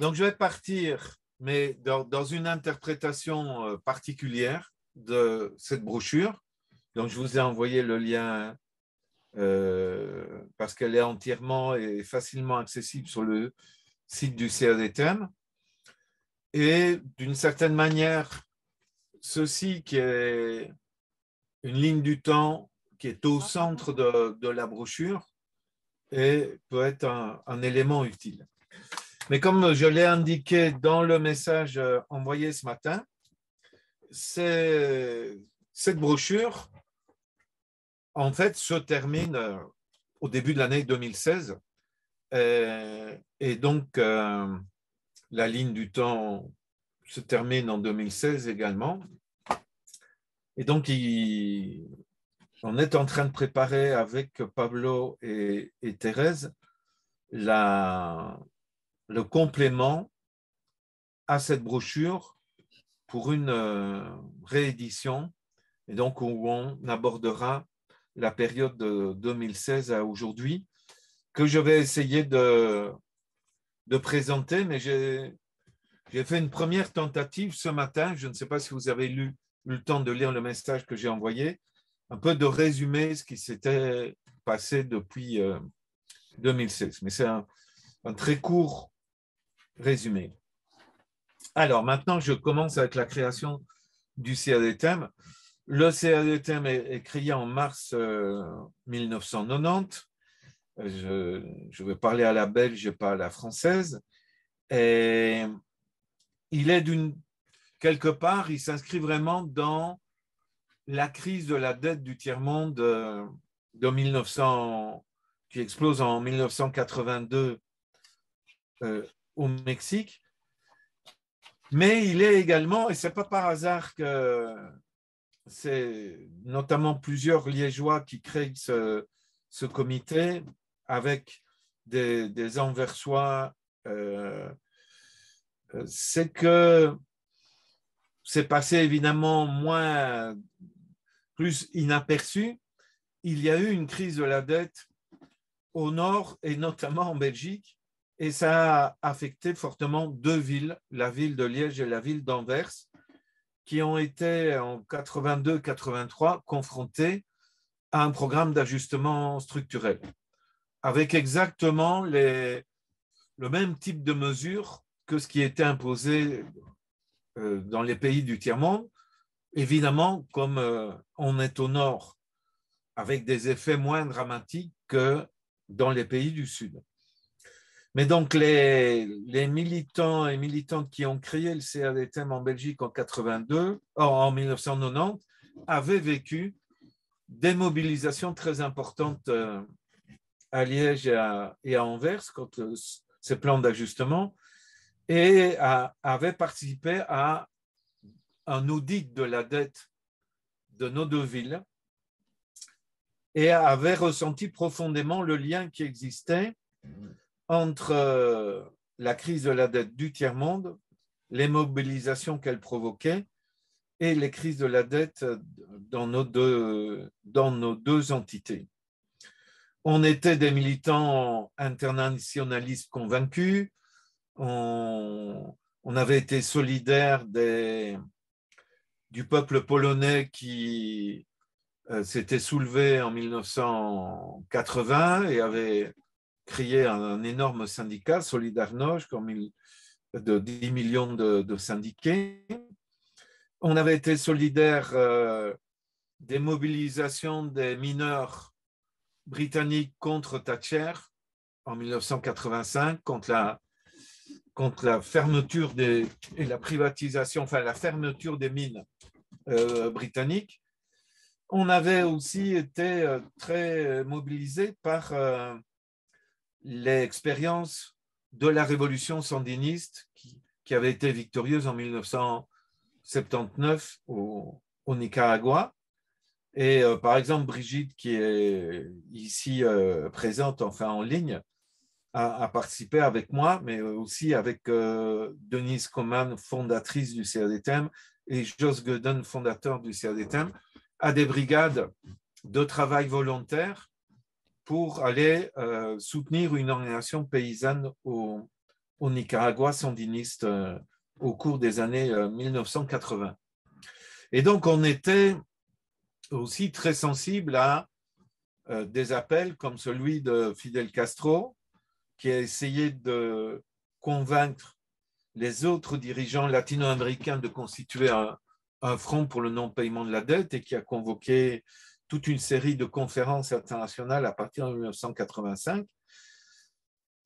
Donc, je vais partir, mais dans une interprétation particulière de cette brochure. Donc, je vous ai envoyé le lien parce qu'elle est entièrement et facilement accessible sur le site du CADTM. Et d'une certaine manière, ceci qui est une ligne du temps qui est au centre de la brochure et peut être un élément utile. Mais comme je l'ai indiqué dans le message envoyé ce matin, cette brochure, en fait, se termine au début de l'année 2016. Et donc, la ligne du temps se termine en 2016 également. Et donc, on est en train de préparer avec Pablo et Thérèse le complément à cette brochure pour une réédition, et donc où on abordera la période de 2016 à aujourd'hui, que je vais essayer de présenter, mais j'ai fait une première tentative ce matin. Je ne sais pas si vous avez eu le temps de lire le message que j'ai envoyé, un peu de résumer ce qui s'était passé depuis 2016. Mais c'est un très court résumé. Alors, maintenant, je commence avec la création du CADTM. Le CADTM est créé en mars 1990. Je vais parler à la belge et pas à la française. Et il est quelque part, il s'inscrit vraiment dans la crise de la dette du tiers-monde de 1900, qui explose en 1982 au Mexique. Mais il est également, et ce n'est pas par hasard que c'est notamment plusieurs Liégeois qui créent ce comité avec des Anversois, c'est que c'est passé évidemment plus inaperçu. Il y a eu une crise de la dette au nord et notamment en Belgique, et ça a affecté fortement deux villes, la ville de Liège et la ville d'Anvers, qui ont été en 82-83 confrontées à un programme d'ajustement structurel, avec exactement le même type de mesures que ce qui était imposé dans les pays du tiers-monde. Évidemment, comme on est au nord, avec des effets moins dramatiques que dans les pays du Sud. Mais donc, les militants et militantes qui ont créé le CADTM en Belgique en 1990 avaient vécu des mobilisations très importantes à Liège et à Anvers contre ces plans d'ajustement et avaient participé à un audit de la dette de nos deux villes et avaient ressenti profondément le lien qui existait entre la crise de la dette du tiers-monde, les mobilisations qu'elle provoquait et les crises de la dette dans nos deux entités. On était des militants internationalistes convaincus, on avait été solidaires du peuple polonais qui s'était soulevé en 1980 et avait créé un énorme syndicat, Solidarność, de 10 millions de syndiqués. On avait été solidaires des mobilisations des mineurs britanniques contre Thatcher en 1985, contre la fermeture et la privatisation, enfin la fermeture des mines britanniques. On avait aussi été très mobilisés par l'expérience de la révolution sandiniste qui avait été victorieuse en 1979 au Nicaragua. Et par exemple, Brigitte, qui est ici présente, enfin en ligne, a participé avec moi, mais aussi avec Denise Coman, fondatrice du CADTM, et Jos Gudden, fondateur du CADTM, à des brigades de travail volontaire pour aller soutenir une organisation paysanne au au Nicaragua sandiniste au cours des années 1980. Et donc, on était aussi très sensible à des appels comme celui de Fidel Castro, qui a essayé de convaincre les autres dirigeants latino-américains de constituer un front pour le non-paiement de la dette et qui a convoqué toute une série de conférences internationales à partir de 1985.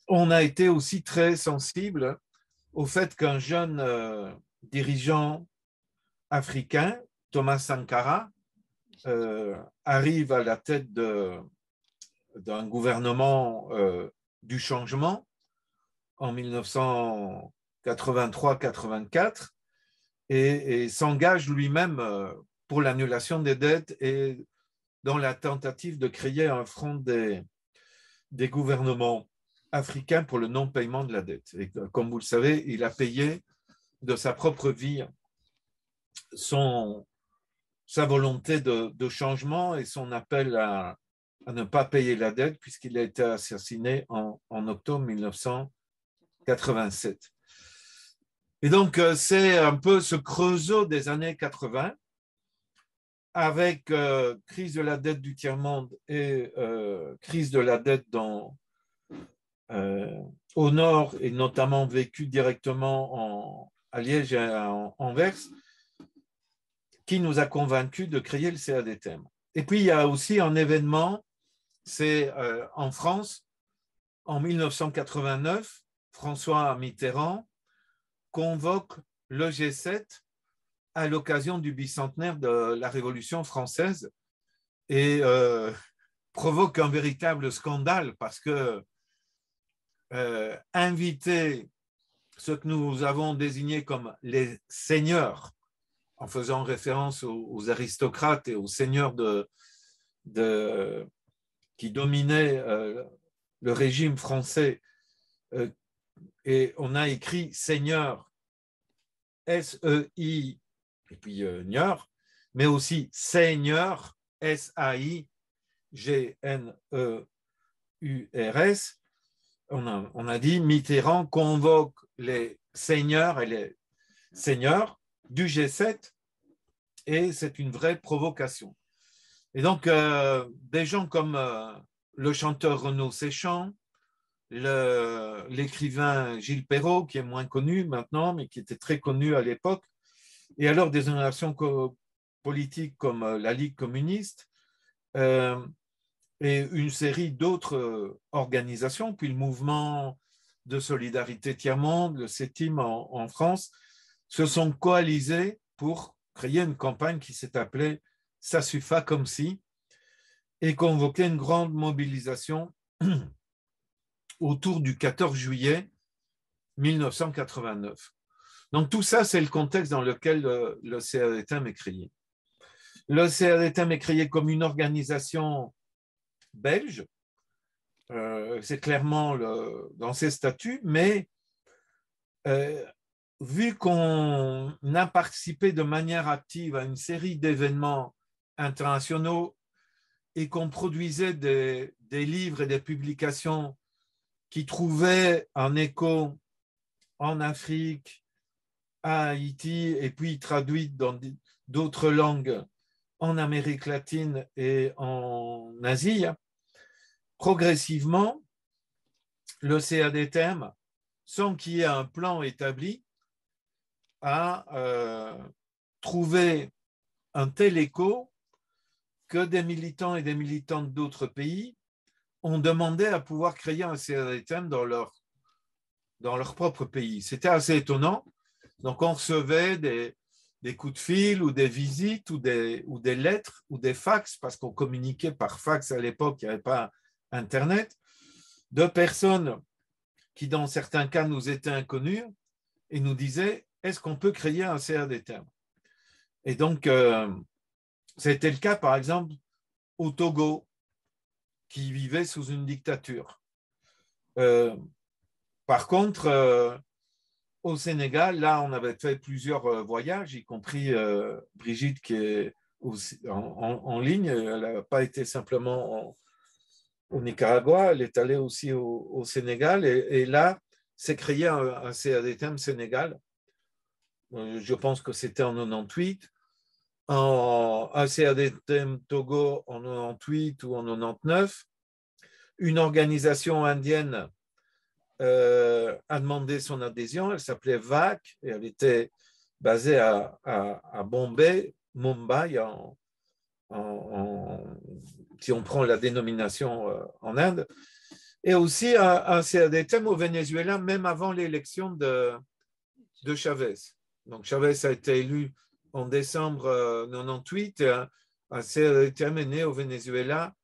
On a été aussi très sensible au fait qu'un jeune dirigeant africain, Thomas Sankara, arrive à la tête d'un gouvernement du changement en 1983-84 et s'engage lui-même pour l'annulation des dettes et dans la tentative de créer un front des gouvernements africains pour le non-paiement de la dette. Et comme vous le savez, il a payé de sa propre vie sa volonté de changement et son appel à ne pas payer la dette puisqu'il a été assassiné en octobre 1987. Et donc, c'est un peu ce creusot des années 80 avec crise de la dette du tiers-monde et crise de la dette au nord et notamment vécue directement à Liège et à Anvers, qui nous a convaincus de créer le CADTM. Et puis, il y a aussi un événement, c'est en France, en 1989, François Mitterrand convoque le G7 à l'occasion du bicentenaire de la Révolution française et provoque un véritable scandale parce que inviter ce que nous avons désigné comme les seigneurs, en faisant référence aux aristocrates et aux seigneurs qui dominaient le régime français, et on a écrit seigneur, S-E-I, et puis Nieur, mais aussi seigneur, S-A-I-G-N-E-U-R-S. On a dit Mitterrand convoque les seigneurs et les seigneurs du G7 et c'est une vraie provocation. Et donc, des gens comme le chanteur Renaud Séchant, l'écrivain Gilles Perrault, qui est moins connu maintenant, mais qui était très connu à l'époque, et alors des organisations politiques comme la Ligue communiste et une série d'autres organisations, puis le mouvement de solidarité tiers-monde, le CETIM en France, se sont coalisés pour créer une campagne qui s'est appelée « Ça suffit comme si » et convoquer une grande mobilisation autour du 14 juillet 1989. Donc tout ça, c'est le contexte dans lequel le CADTM est créé. Le CADTM est créé comme une organisation belge, c'est clairement dans ses statuts, mais vu qu'on a participé de manière active à une série d'événements internationaux et qu'on produisait des livres et des publications qui trouvaient un écho en Afrique, à Haïti, et puis traduites dans d'autres langues en Amérique latine et en Asie, progressivement, le CADTM, sans qu'il y ait un plan établi, a trouvé un tel écho que des militants et des militantes d'autres pays ont demandé à pouvoir créer un CADTM dans leur propre pays. C'était assez étonnant. Donc, on recevait des coups de fil ou des visites ou des lettres ou des fax, parce qu'on communiquait par fax à l'époque, il n'y avait pas Internet, de personnes qui, dans certains cas, nous étaient inconnues et nous disaient « Est-ce qu'on peut créer un CADTM ?» Et donc, c'était le cas, par exemple, au Togo, qui vivait sous une dictature. Par contre, au Sénégal, là, on avait fait plusieurs voyages, y compris Brigitte qui est en ligne. Elle n'a pas été simplement au Nicaragua, elle est allée aussi au Sénégal. Et là, s'est créé un CADTM Sénégal. Je pense que c'était en 98. Un CADTM Togo en 98 ou en 99. Une organisation indienne a demandé son adhésion. Elle s'appelait VAC et elle était basée à Bombay, Mumbai, si on prend la dénomination en Inde. Et aussi un CADTM au Venezuela, même avant l'élection de Chavez. Donc Chavez a été élu en décembre 98 et un CADTM est né au Venezuela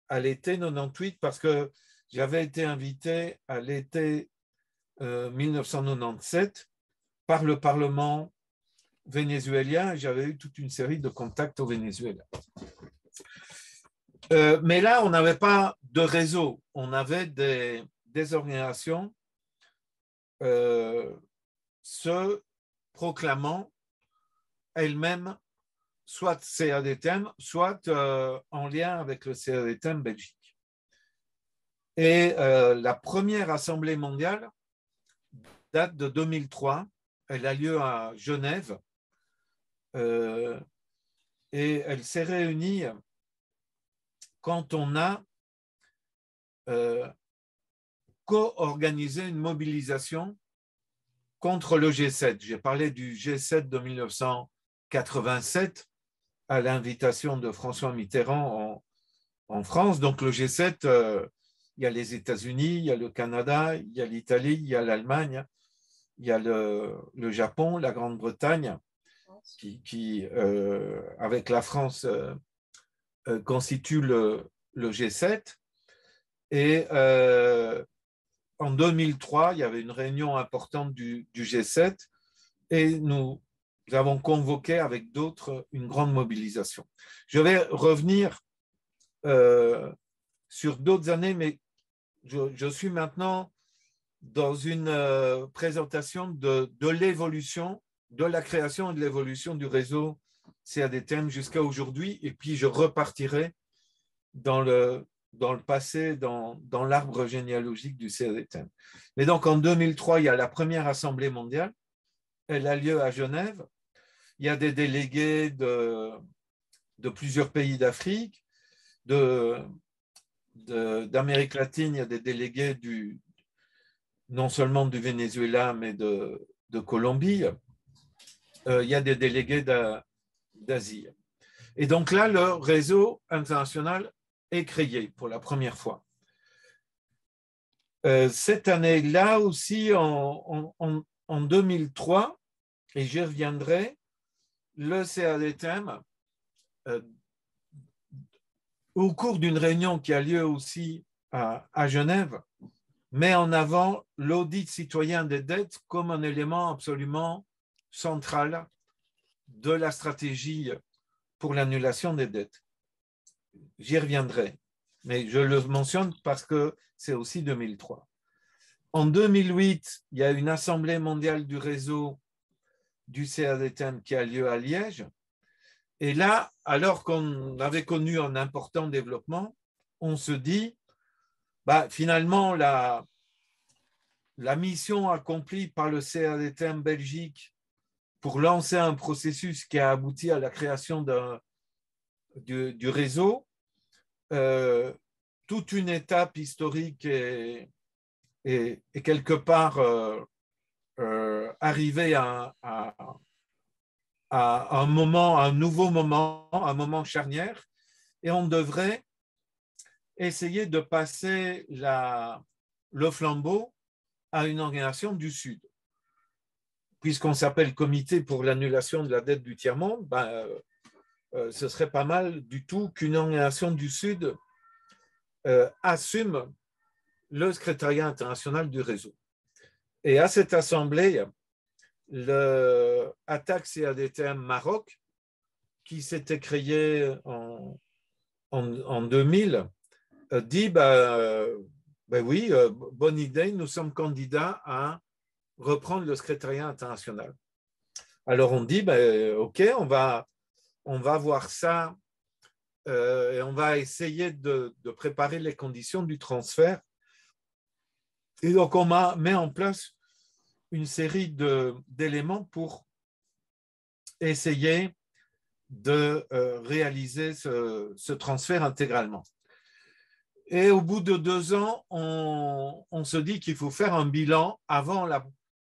à l'été 98 parce que j'avais été invité à l'été 1997 par le Parlement vénézuélien et j'avais eu toute une série de contacts au Venezuela. Mais là, on n'avait pas de réseau, on avait des organisations se proclamant elles-mêmes soit CADTM, soit en lien avec le CADTM Belgique. Et la première assemblée mondiale date de 2003. Elle a lieu à Genève et elle s'est réunie quand on a co-organisé une mobilisation contre le G7. J'ai parlé du G7 de 1987 à l'invitation de François Mitterrand en France. Donc le G7, il y a les États-Unis, il y a le Canada, il y a l'Italie, il y a l'Allemagne, il y a le Japon, la Grande-Bretagne, qui avec la France, constitue le G7. Et en 2003, il y avait une réunion importante du G7 et nous avons convoqué avec d'autres une grande mobilisation. Je vais revenir sur d'autres années, mais je suis maintenant dans une présentation de l'évolution, de la création et de l'évolution du réseau CADTM jusqu'à aujourd'hui, et puis je repartirai dans le passé, dans l'arbre généalogique du CADTM. Mais donc en 2003, il y a la première Assemblée mondiale, elle a lieu à Genève, il y a des délégués de plusieurs pays d'Afrique, d'Amérique latine, il y a des délégués non seulement du Venezuela, mais de Colombie. Il y a des délégués d'Asie. Et donc là, le réseau international est créé pour la première fois. Cette année-là aussi, en 2003, et j'y reviendrai, le CADTM, au cours d'une réunion qui a lieu aussi à Genève, met en avant l'audit citoyen des dettes comme un élément absolument central de la stratégie pour l'annulation des dettes. J'y reviendrai, mais je le mentionne parce que c'est aussi 2003. En 2008, il y a une assemblée mondiale du réseau du CADTM qui a lieu à Liège. Et là, alors qu'on avait connu un important développement, on se dit, finalement, la mission accomplie par le CADTM Belgique pour lancer un processus qui a abouti à la création du réseau, toute une étape historique est quelque part arrivée à un moment, un nouveau moment, un moment charnière, et on devrait essayer de passer le flambeau à une organisation du Sud. Puisqu'on s'appelle Comité pour l'annulation de la dette du tiers-monde, ce serait pas mal du tout qu'une organisation du Sud assume le secrétariat international du réseau. Et à cette assemblée, le ATTAC CADTM Maroc, qui s'était créé en 2000, dit oui, bonne idée, nous sommes candidats à reprendre le secrétariat international. Alors on dit, OK, on va voir ça et on va essayer de préparer les conditions du transfert. Et donc on met en place une série d'éléments pour essayer de réaliser ce transfert intégralement. Et au bout de 2 ans, on se dit qu'il faut faire un bilan avant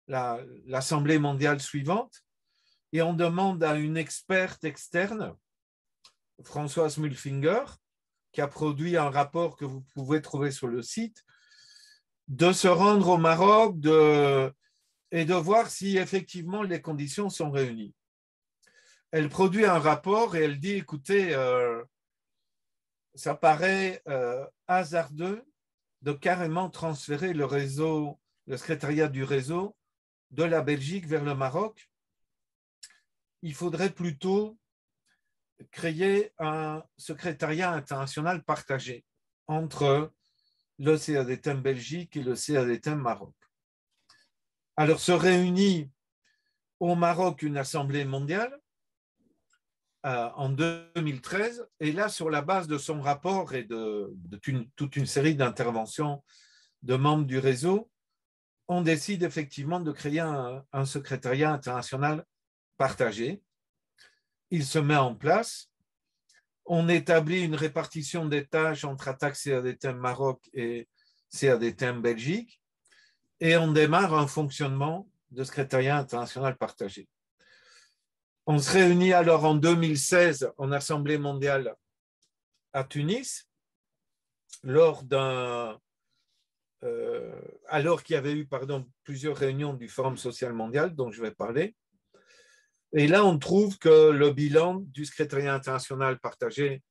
l'Assemblée mondiale suivante, et on demande à une experte externe, Françoise Mulfinger, qui a produit un rapport que vous pouvez trouver sur le site, de se rendre au Maroc et de voir si effectivement les conditions sont réunies. Elle produit un rapport et elle dit, écoutez, ça paraît hasardeux de carrément transférer le secrétariat du réseau de la Belgique vers le Maroc. Il faudrait plutôt créer un secrétariat international partagé entre le CADTM Belgique et le CADTM Maroc. Alors se réunit au Maroc une assemblée mondiale en 2013, et là, sur la base de son rapport et de toute une série d'interventions de membres du réseau, on décide effectivement de créer un secrétariat international partagé. Il se met en place. On établit une répartition des tâches entre attaque CADTM Maroc et CADTM Belgique, et on démarre un fonctionnement de secrétariat international partagé. On se réunit alors en 2016 en Assemblée mondiale à Tunis, alors qu'il y avait eu plusieurs réunions du Forum social mondial dont je vais parler. Et là, on trouve que le bilan du secrétariat international partagé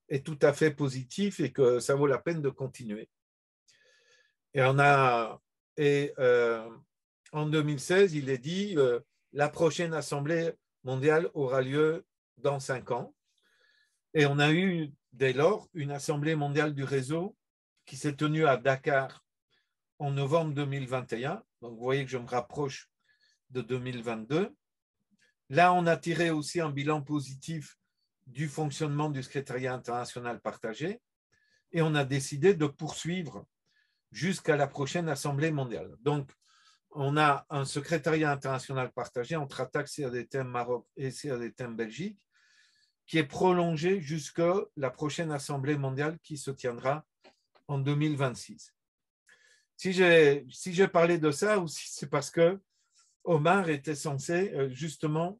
est tout à fait positif et que ça vaut la peine de continuer. Et en 2016, il est dit la prochaine Assemblée mondiale aura lieu dans 5 ans. Et on a eu dès lors une Assemblée mondiale du réseau qui s'est tenue à Dakar en novembre 2021. Donc vous voyez que je me rapproche de 2022. Là, on a tiré aussi un bilan positif du fonctionnement du secrétariat international partagé, et on a décidé de poursuivre jusqu'à la prochaine Assemblée mondiale. Donc, on a un secrétariat international partagé entre attaque CADTM Maroc et CADTM Belgique qui est prolongé jusqu'à la prochaine Assemblée mondiale qui se tiendra en 2026. Si j'ai parlé de ça aussi, c'est parce que Omar était censé justement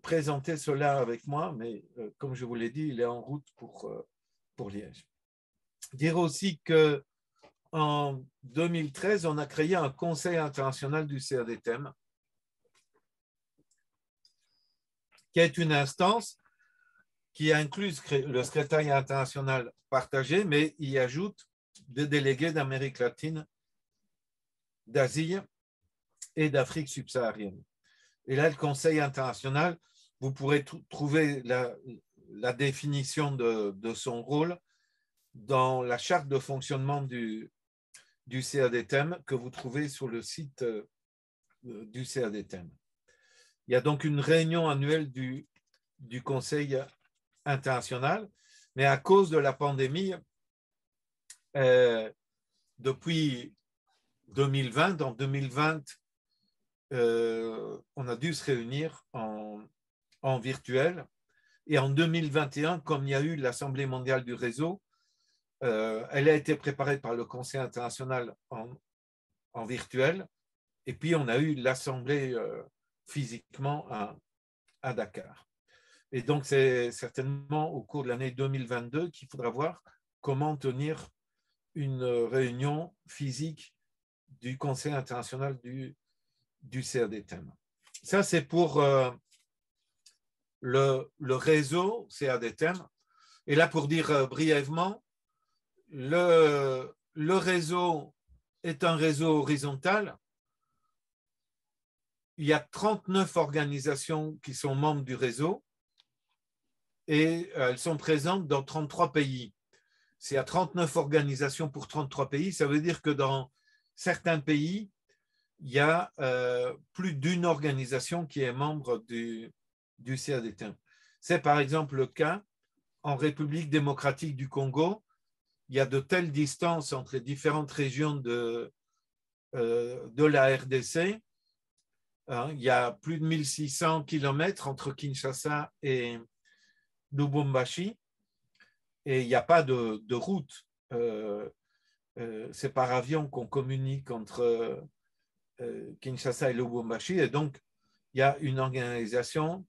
présenter cela avec moi, mais comme je vous l'ai dit, il est en route pour Liège. Dire aussi que en 2013, on a créé un conseil international du CADTM, qui est une instance qui inclut le secrétariat international partagé, mais y ajoute des délégués d'Amérique latine, d'Asie et d'Afrique subsaharienne. Et là, le Conseil international, vous pourrez trouver la définition de son rôle dans la charte de fonctionnement du CADTM que vous trouvez sur le site du CADTM. Il y a donc une réunion annuelle du Conseil international, mais à cause de la pandémie, depuis 2020, en 2020, on a dû se réunir en virtuel, et en 2021, comme il y a eu l'Assemblée mondiale du réseau, elle a été préparée par le Conseil international en virtuel, et puis on a eu l'Assemblée physiquement à Dakar. Et donc, c'est certainement au cours de l'année 2022 qu'il faudra voir comment tenir une réunion physique du Conseil international du CADTM. Ça, c'est pour le réseau CADTM. Et là, pour dire brièvement, le réseau est un réseau horizontal. Il y a 39 organisations qui sont membres du réseau et elles sont présentes dans 33 pays. S'il y a 39 organisations pour 33 pays, ça veut dire que dans certains pays, il y a plus d'une organisation qui est membre du CADTM. C'est par exemple le cas en République démocratique du Congo. Il y a de telles distances entre les différentes régions de la RDC. Il y a plus de 1600 kilomètres entre Kinshasa et Lubumbashi et il n'y a pas de route. C'est par avion qu'on communique entre Kinshasa et Lubumbashi et donc il y a une organisation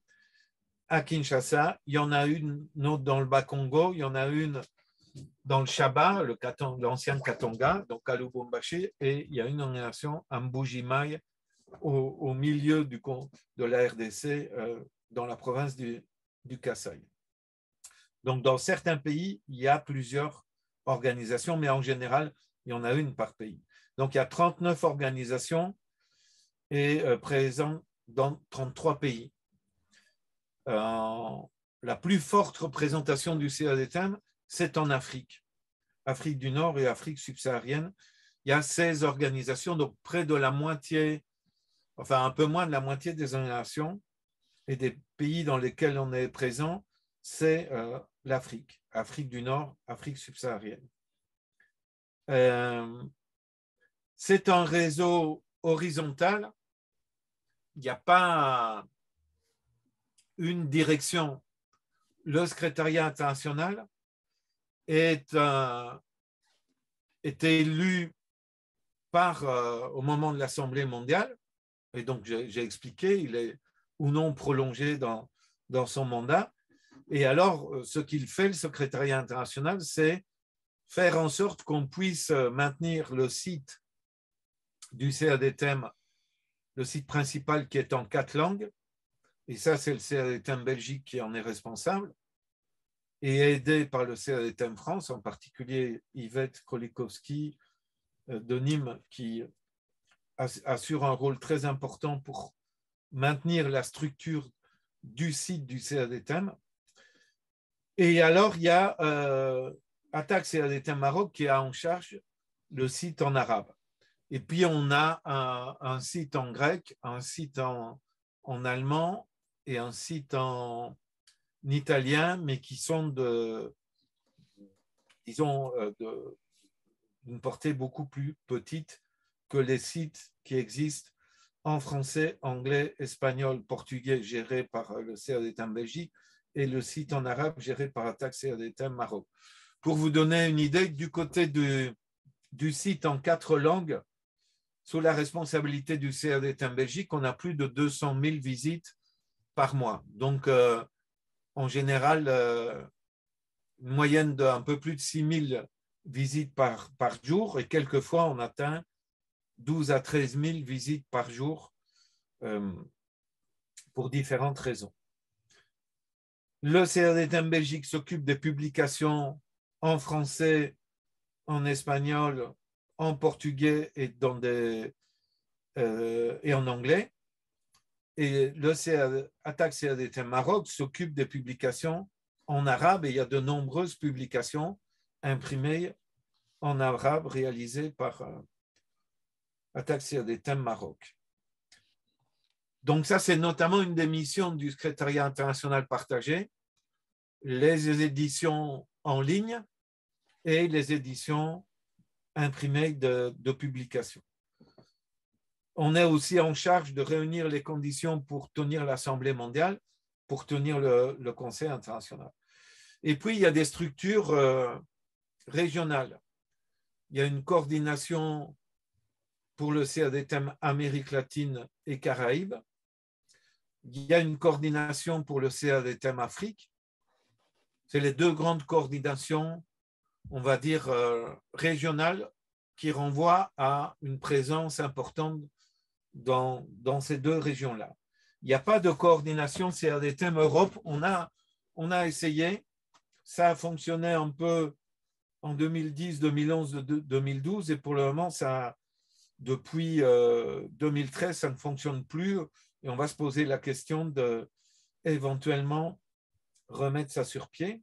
à Kinshasa, il y en a une autre dans le Bas-Congo, il y en a une dans le Shaba, l'ancien Katonga, donc à Lubumbashi, et il y a une organisation à Mbuji-Mayi au milieu de la RDC, dans la province du Kasaï. Donc, dans certains pays, il y a plusieurs organisations, mais en général, il y en a une par pays. Donc, il y a 39 organisations et présentes dans 33 pays. La plus forte représentation du CADTM, c'est en Afrique. Afrique du Nord et Afrique subsaharienne. Il y a 16 organisations, donc près de la moitié, enfin un peu moins de la moitié des organisations et des pays dans lesquels on est présent, c'est l'Afrique, Afrique du Nord, Afrique subsaharienne. C'est un réseau horizontal, il n'y a pas une direction. Le secrétariat international est élu au moment de l'Assemblée mondiale, et donc j'ai expliqué, il est ou non prolongé dans son mandat. Et alors, ce qu'il fait, le secrétariat international, c'est faire en sorte qu'on puisse maintenir le site du CADTM, le site principal qui est en 4 langues, et ça, c'est le CADTM Belgique qui en est responsable, et aidé par le CADTM France, en particulier Yvette Kolikowski de Nîmes, qui assure un rôle très important pour maintenir la structure du site du CADTM. Et alors, il y a Attaque CADTM Maroc qui a en charge le site en arabe. Et puis, on a un site en grec, un site en allemand et un site en italien, mais qui sont d'une portée beaucoup plus petite que les sites qui existent en français, anglais, espagnol, portugais, gérés par le CADTM Belgique, et le site en arabe géré par Attaque CADTM Maroc. Pour vous donner une idée, du côté du site en 4 langues, sous la responsabilité du CADTM Belgique, on a plus de 200 000 visites par mois. Donc, en général, une moyenne d'un peu plus de 6 000 visites par jour, et quelquefois, on atteint 12 à 13 000 visites par jour pour différentes raisons. Le CADTM Belgique s'occupe des publications en français, en espagnol, en portugais et en anglais. Et le Attaque CADTM Maroc s'occupe des publications en arabe, et il y a de nombreuses publications imprimées en arabe réalisées par Attaque CADTM Maroc. Donc ça, c'est notamment une des missions du secrétariat international partagé, les éditions en ligne et les éditions imprimées de publications. On est aussi en charge de réunir les conditions pour tenir l'Assemblée mondiale, pour tenir le Conseil international. Et puis, il y a des structures régionales. Il y a une coordination pour le CADTM Amérique latine et Caraïbes. Il y a une coordination pour le CADTM Afrique. C'est les 2 grandes coordinations, on va dire, régionales qui renvoient à une présence importante dans ces 2 régions-là. Il n'y a pas de coordination CADTM Europe. On a essayé. Ça a fonctionné un peu en 2010, 2011, 2012 et pour le moment, depuis 2013, ça ne fonctionne plus. Et on va se poser la question d'éventuellement remettre ça sur pied.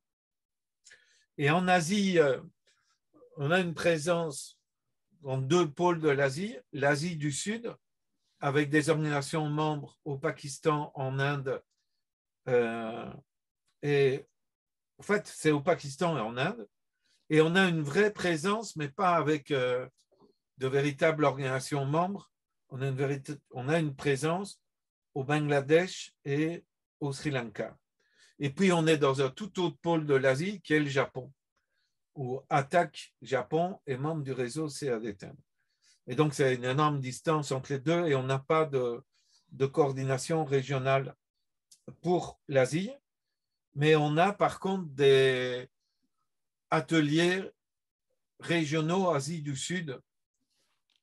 Et en Asie, on a une présence dans 2 pôles de l'Asie, l'Asie du Sud, avec des organisations membres au Pakistan, en Inde. Et en fait, c'est au Pakistan et en Inde. Et on a une vraie présence, mais pas avec de véritables organisations membres. On a une présence au Bangladesh et au Sri Lanka. Et puis, on est dans un tout autre pôle de l'Asie qui est le Japon, où Attac Japon est membre du réseau CADTM. Et donc, c'est une énorme distance entre les deux et on n'a pas de coordination régionale pour l'Asie, mais on a par contre des ateliers régionaux Asie du Sud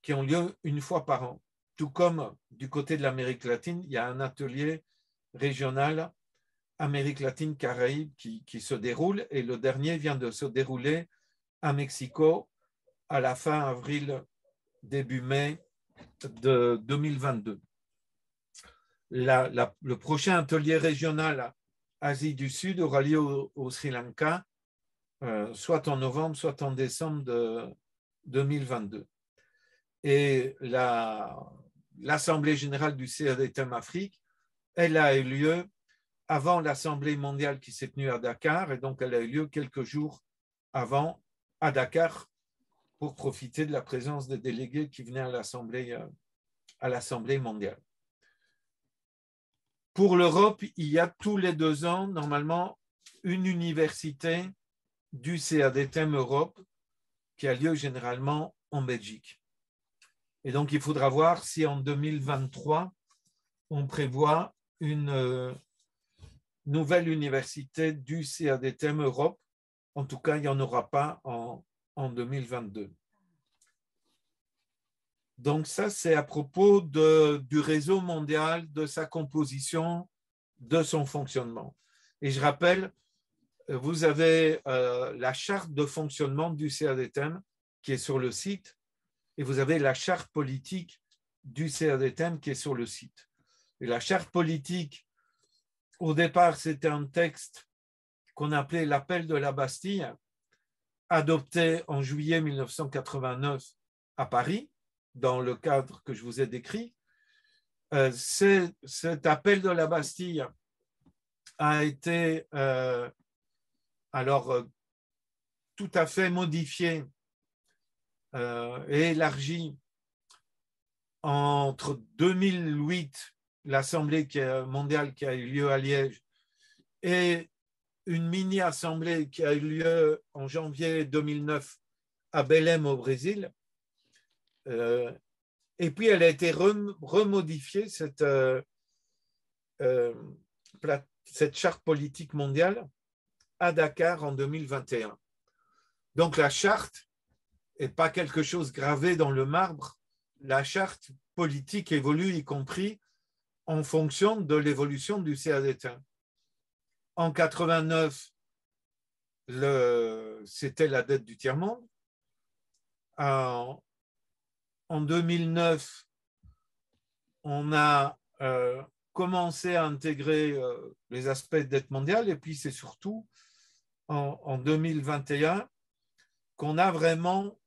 qui ont lieu une fois par an. Tout comme du côté de l'Amérique latine, il y a un atelier régional Amérique latine Caraïbes qui se déroule et le dernier vient de se dérouler à Mexico à la fin avril, début mai de 2022. Le prochain atelier régional Asie du Sud aura lieu au Sri Lanka, soit en novembre, soit en décembre de 2022. Et l'Assemblée générale du CADTM Afrique, elle a eu lieu avant l'Assemblée mondiale qui s'est tenue à Dakar, et donc elle a eu lieu quelques jours avant à Dakar pour profiter de la présence des délégués qui venaient à l'Assemblée mondiale. Pour l'Europe, il y a tous les 2 ans, normalement, une université du CADTM Europe qui a lieu généralement en Belgique. Et donc, il faudra voir si en 2023, on prévoit une nouvelle université du CADTM Europe. En tout cas, il n'y en aura pas en 2022. Donc ça, c'est à propos du réseau mondial, de sa composition, de son fonctionnement. Et je rappelle, vous avez la charte de fonctionnement du CADTM qui est sur le site et vous avez la charte politique du CADTM qui est sur le site. Et la charte politique, au départ, c'était un texte qu'on appelait l'appel de la Bastille, adopté en juillet 1989 à Paris, dans le cadre que je vous ai décrit. Cet appel de la Bastille a été tout à fait modifié et élargi entre 2008, l'Assemblée mondiale qui a eu lieu à Liège, et une mini-assemblée qui a eu lieu en janvier 2009 à Belém au Brésil. Et puis, elle a été remodifiée, cette charte politique mondiale, à Dakar en 2021. Donc, la charte n'est pas quelque chose gravé dans le marbre. La charte politique évolue, y compris en fonction de l'évolution du CADTM. En 89, c'était la dette du tiers-monde. En 2009, on a commencé à intégrer les aspects de dette mondiale et puis c'est surtout en 2021 qu'on a vraiment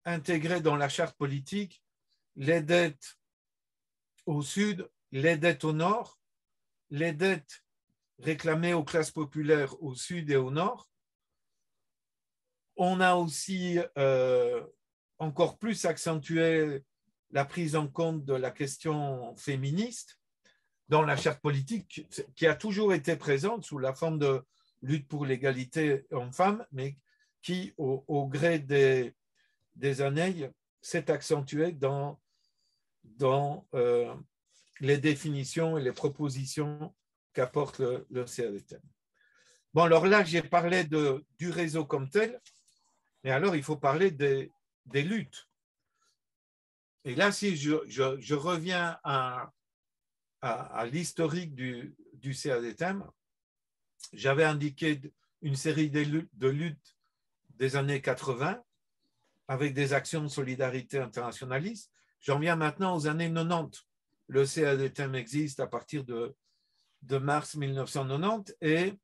intégré dans la charte politique les dettes au sud, les dettes au nord, les dettes réclamées aux classes populaires au sud et au nord. On a aussi encore plus accentué la prise en compte de la question féministe dans la charte politique qui a toujours été présente sous la forme de lutte pour l'égalité hommes-femmes, mais qui, au gré des années, s'est accentuée dans les définitions et les propositions qu'apporte le CADTM. Bon, alors là, j'ai parlé du réseau comme tel, mais alors il faut parler des luttes. Et là, si je reviens à l'historique du CADTM, j'avais indiqué une série de luttes des années 80 avec des actions de solidarité internationaliste. J'en viens maintenant aux années 90. Le CADTM existe à partir de mars 1990 et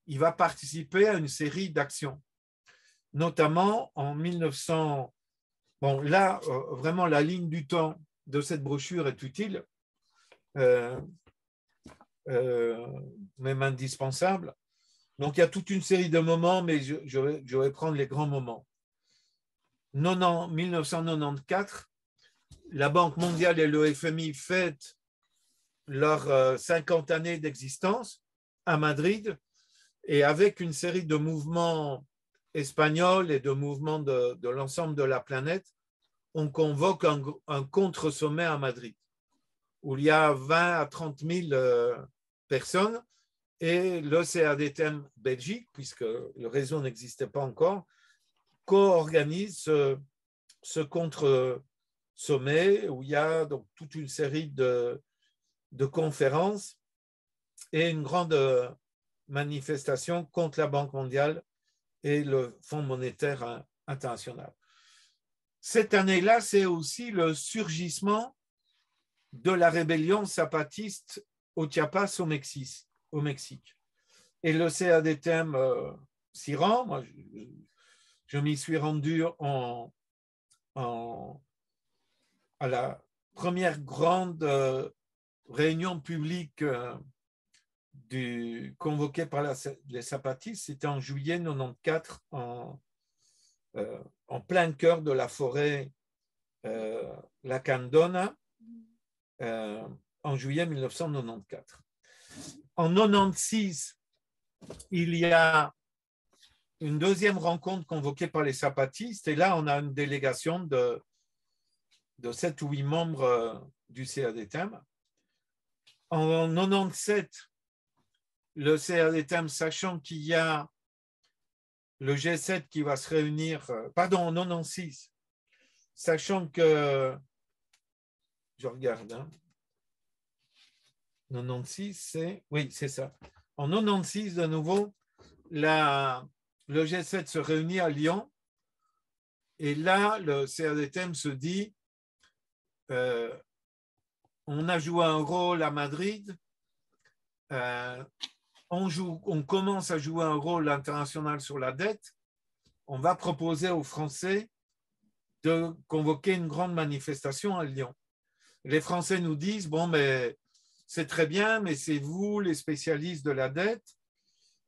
il va participer à une série d'actions, notamment en 1900. Bon, là, vraiment, la ligne du temps de cette brochure est utile, même indispensable. Donc, il y a toute une série de moments, mais je vais prendre les grands moments. 1994, la Banque mondiale et le FMI fêtent leurs 50 années d'existence à Madrid, et avec une série de mouvements espagnols et de mouvements de l'ensemble de la planète, on convoque un contre-sommet à Madrid, où il y a 20 à 30 000 personnes, et le CADTM Belgique, puisque le réseau n'existait pas encore, co-organise ce contre-sommet où il y a donc toute une série de conférences et une grande manifestation contre la Banque mondiale et le Fonds monétaire international. Cette année-là, c'est aussi le surgissement de la rébellion zapatiste au Chiapas, au Mexique. Et le CADTM s'y rend. Moi, je m'y suis rendu à la première grande réunion publique convoquée par les zapatistes. C'était en juillet 94, en plein cœur de la forêt La Candona, en juillet 1994. En 96, il y a une deuxième rencontre convoquée par les zapatistes, et là, on a une délégation de 7 ou 8 membres du CADTM. En 97, le CADTM, sachant qu'il y a le G7 qui va se réunir, pardon, en 96, sachant que, je regarde, 96, c'est, oui, c'est ça. En 96, de nouveau, le G7 se réunit à Lyon, et là, le CADTM se dit, on a joué un rôle à Madrid, on commence à jouer un rôle international sur la dette, on va proposer aux Français de convoquer une grande manifestation à Lyon. Les Français nous disent, bon, mais c'est très bien, mais c'est vous les spécialistes de la dette,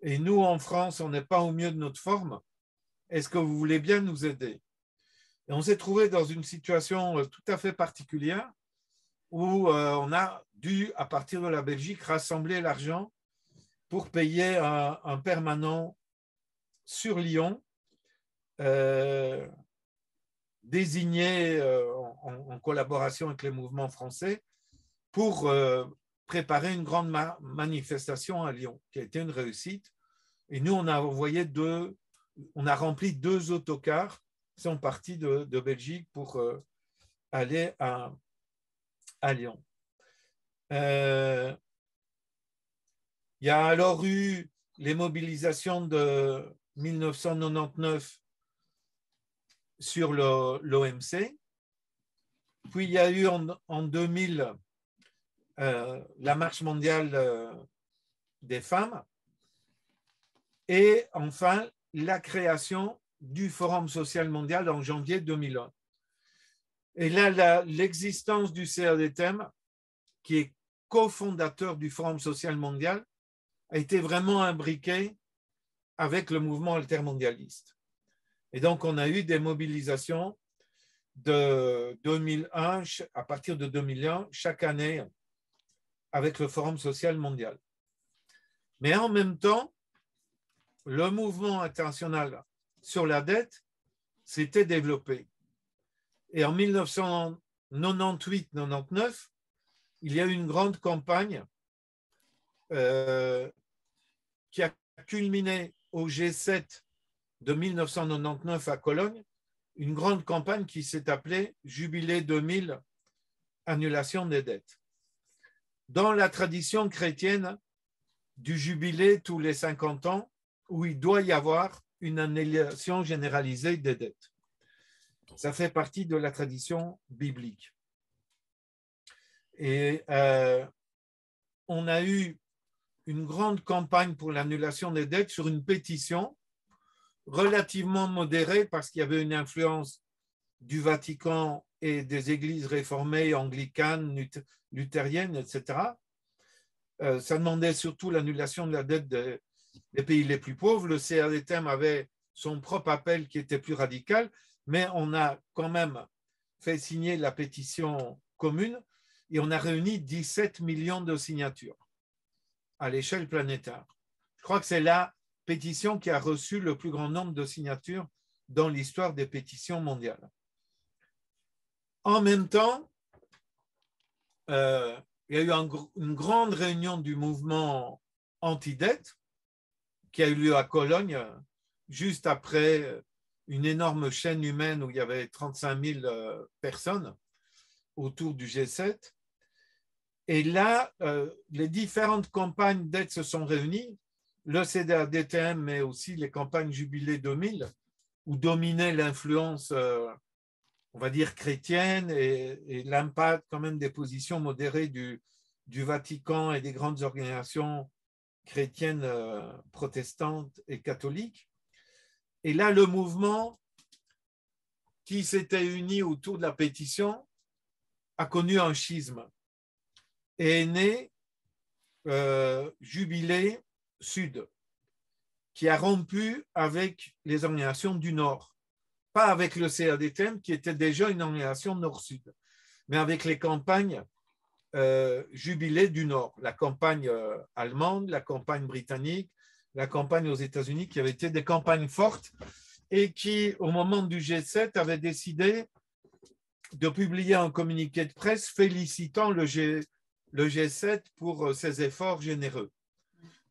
et nous, en France, on n'est pas au mieux de notre forme. Est-ce que vous voulez bien nous aider? Et on s'est trouvé dans une situation tout à fait particulière où on a dû, à partir de la Belgique, rassembler l'argent pour payer un permanent sur Lyon, désigné en collaboration avec les mouvements français pour préparer une grande manifestation à Lyon, qui a été une réussite. Et nous, on a rempli 2 autocars qui sont partis de Belgique pour aller à Lyon. Il y a alors eu les mobilisations de 1999 sur l'OMC. Puis il y a eu en 2000 la marche mondiale des femmes. Et enfin, la création du Forum social mondial en janvier 2001. Et là, l'existence du CADTM, qui est cofondateur du Forum social mondial, a été vraiment imbriquée avec le mouvement altermondialiste. Et donc, on a eu des mobilisations de 2001, à partir de 2001, chaque année, avec le Forum social mondial. Mais en même temps, le mouvement international sur la dette s'était développé. Et en 1998-99, il y a eu une grande campagne qui a culminé au G7 de 1999 à Cologne, une grande campagne qui s'est appelée Jubilé 2000, annulation des dettes. Dans la tradition chrétienne du jubilé tous les 50 ans, où il doit y avoir une annulation généralisée des dettes. Ça fait partie de la tradition biblique. Et on a eu une grande campagne pour l'annulation des dettes sur une pétition relativement modérée parce qu'il y avait une influence du Vatican et des églises réformées, anglicanes, luthériennes, etc. Ça demandait surtout l'annulation de la dette des pays les plus pauvres. Le CADTM avait son propre appel qui était plus radical, mais on a quand même fait signer la pétition commune et on a réuni 17 millions de signatures à l'échelle planétaire. Je crois que c'est la pétition qui a reçu le plus grand nombre de signatures dans l'histoire des pétitions mondiales. En même temps, il y a eu une grande réunion du mouvement anti-dette qui a eu lieu à Cologne, juste après une énorme chaîne humaine où il y avait 35 000 personnes autour du G7. Et là, les différentes campagnes d'aide se sont réunies, le CDA-DTM, mais aussi les campagnes Jubilé 2000, où dominait l'influence, on va dire, chrétienne et l'impact quand même des positions modérées du Vatican et des grandes organisations chrétiennes, protestantes et catholiques. Et là, le mouvement qui s'était uni autour de la pétition a connu un schisme et est né Jubilé Sud, qui a rompu avec les organisations du Nord, pas avec le CADTM, qui était déjà une organisation Nord-Sud, mais avec les campagnes Jubilé du Nord, la campagne allemande, la campagne britannique, la campagne aux États-Unis, qui avaient été des campagnes fortes et qui, au moment du G7, avaient décidé de publier un communiqué de presse félicitant le G7 pour ses efforts généreux.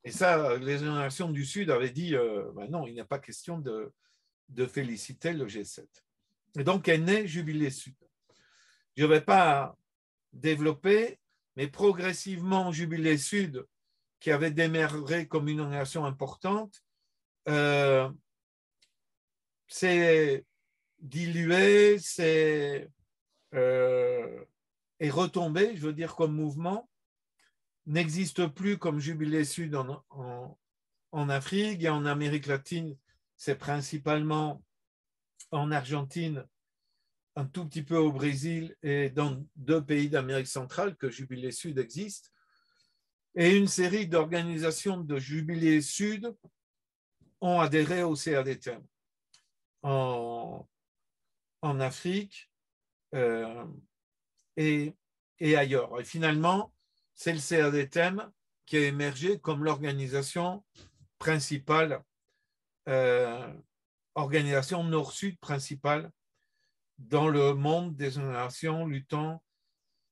Et ça, les nations du Sud avaient dit ben non, il n'y a pas question de féliciter le G7. Et donc est né Jubilé Sud. Je ne vais pas développer, mais progressivement, Jubilé Sud, qui avait démarré comme une organisation importante, s'est dilué, est retombé, je veux dire, comme mouvement, n'existe plus comme Jubilé Sud en Afrique et en Amérique latine, c'est principalement en Argentine, un tout petit peu au Brésil et dans 2 pays d'Amérique centrale que Jubilé Sud existe. Et une série d'organisations de Jubilé Sud ont adhéré au CADTM en Afrique et ailleurs. Et finalement, c'est le CADTM qui a émergé comme l'organisation principale, organisation nord-sud principale dans le monde des organisations luttant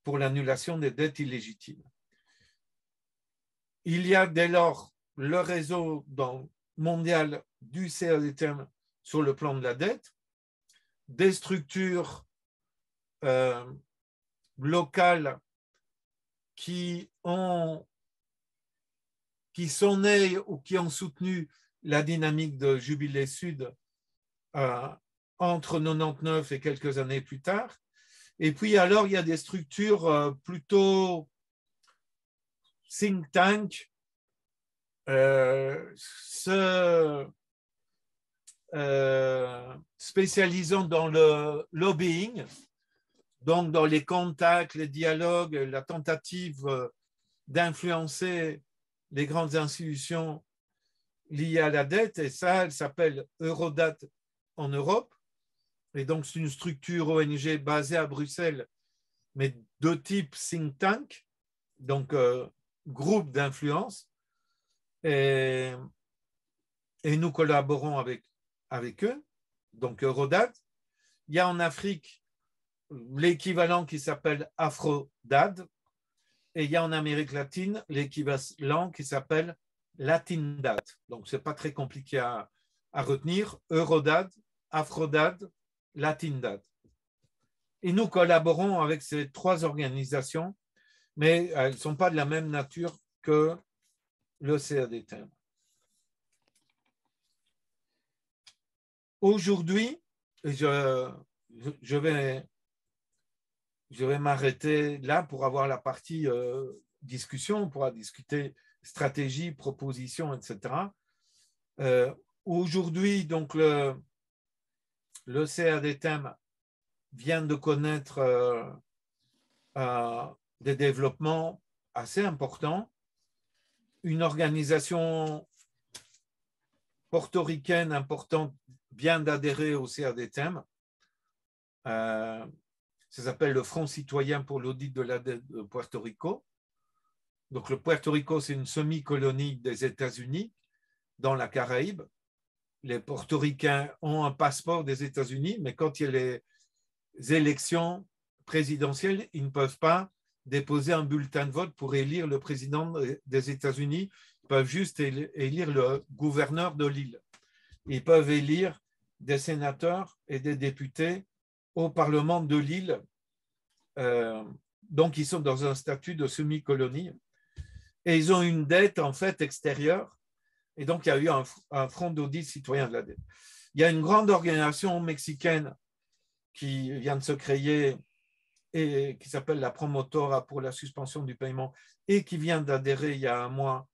pour l'annulation des dettes illégitimes. Il y a dès lors le réseau mondial du CADTM sur le plan de la dette, des structures locales qui sont nées ou qui ont soutenu la dynamique de Jubilé Sud entre 99 et quelques années plus tard. Et puis alors, il y a des structures plutôt think tank, spécialisant dans le lobbying, donc dans les contacts, les dialogues, la tentative d'influencer les grandes institutions liées à la dette, et ça, elle s'appelle Eurodat en Europe, et donc c'est une structure ONG basée à Bruxelles, mais de type think tank, donc groupe d'influence, et nous collaborons avec eux, donc Eurodat. Il y a en Afrique l'équivalent qui s'appelle Afrodad, et il y a en Amérique latine l'équivalent qui s'appelle Latindad. Donc, ce n'est pas très compliqué à retenir. Eurodad, Afrodad, Latindad. Et nous collaborons avec ces 3 organisations, mais elles ne sont pas de la même nature que le CADTM. Aujourd'hui, je vais m'arrêter là pour avoir la partie discussion, on pourra discuter stratégie, proposition, etc. Aujourd'hui, donc le CADTM vient de connaître des développements assez importants. Une organisation portoricaine importante vient d'adhérer au CADTM, ça s'appelle le Front citoyen pour l'audit de la dette de Puerto Rico. Donc, le Puerto Rico, c'est une semi-colonie des États-Unis dans la Caraïbe. Les portoricains ont un passeport des États-Unis, mais quand il y a les élections présidentielles, ils ne peuvent pas déposer un bulletin de vote pour élire le président des États-Unis. Ils peuvent juste élire le gouverneur de l'île. Ils peuvent élire des sénateurs et des députés au Parlement de l'île. Donc, ils sont dans un statut de semi-colonie. Et ils ont une dette, en fait, extérieure. Et donc, il y a eu un front d'audit citoyen de la dette. Il y a une grande organisation mexicaine qui vient de se créer et qui s'appelle la Promotora pour la suspension du paiement et qui vient d'adhérer il y a un mois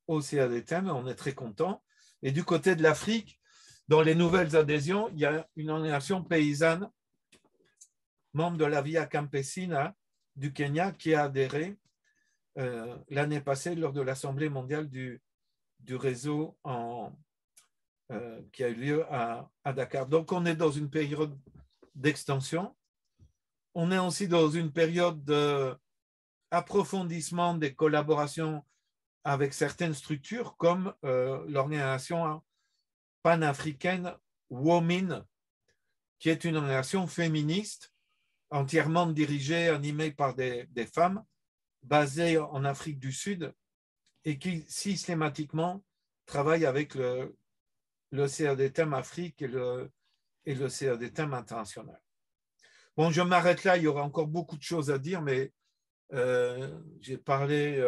au CADTM. On est très contents. Et du côté de l'Afrique, dans les nouvelles adhésions, il y a une organisation paysanne, membre de la Via Campesina du Kenya, qui a adhéré l'année passée lors de l'Assemblée mondiale du réseau qui a eu lieu à Dakar. Donc, on est dans une période d'extension. On est aussi dans une période d'approfondissement des collaborations avec certaines structures, comme l'organisation panafricaine WOMIN, qui est une organisation féministe entièrement dirigée, animée par des femmes, basée en Afrique du Sud et qui systématiquement travaille avec le CADTM Afrique et le CADTM international. Bon, je m'arrête là, il y aura encore beaucoup de choses à dire, mais j'ai parlé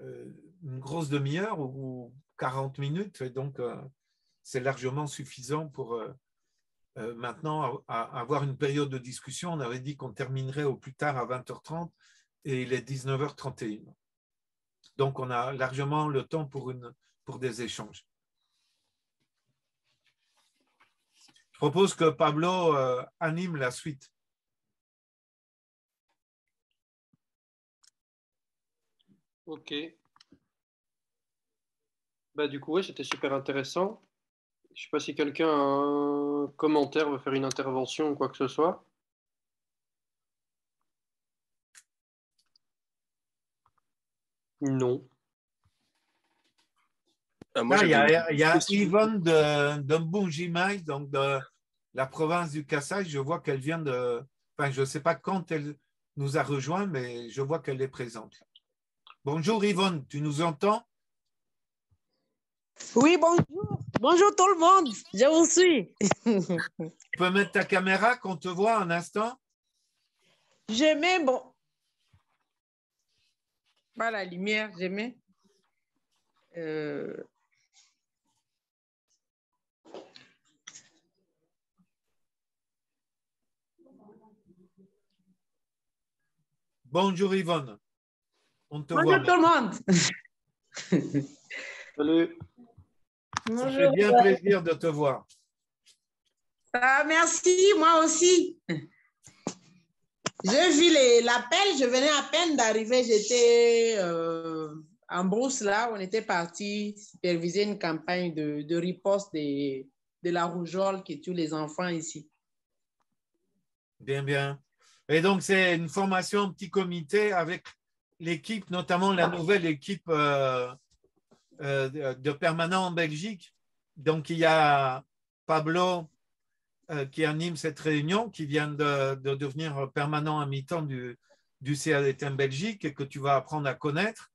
une grosse demi-heure ou 40 minutes, et donc c'est largement suffisant pour maintenant avoir une période de discussion. On avait dit qu'on terminerait au plus tard à 20h30 et il est 19h31. Donc, on a largement le temps pour des échanges. Je propose que Pablo anime la suite. Ok. Bah, du coup, ouais, c'était super intéressant. Je ne sais pas si quelqu'un a un commentaire, veut faire une intervention ou quoi que ce soit. Non. Il y a Yvonne de Mbujimai, donc de la province du Kasaï. Je vois qu'elle vient de... Enfin, je ne sais pas quand elle nous a rejoint, mais je vois qu'elle est présente. Bonjour Yvonne, tu nous entends? Oui, bonjour. Bonjour tout le monde. Je vous suis. Tu peux mettre ta caméra qu'on te voit un instant? Je mets, bon... Pas la lumière, je mets... Bonjour Yvonne. On te Bonjour voit. tout le monde. Salut. Ça fait bien plaisir de te voir. Merci, moi aussi. J'ai vu l'appel, je venais à peine d'arriver, j'étais en brousse là, on était parti superviser une campagne de riposte de la rougeole qui tue les enfants ici. Bien, bien. Et donc, c'est une formation petit comité avec l'équipe, notamment la nouvelle équipe de permanents en Belgique. Donc, il y a Pablo qui anime cette réunion, qui vient de devenir permanent à mi-temps du CADTM Belgique et que tu vas apprendre à connaître.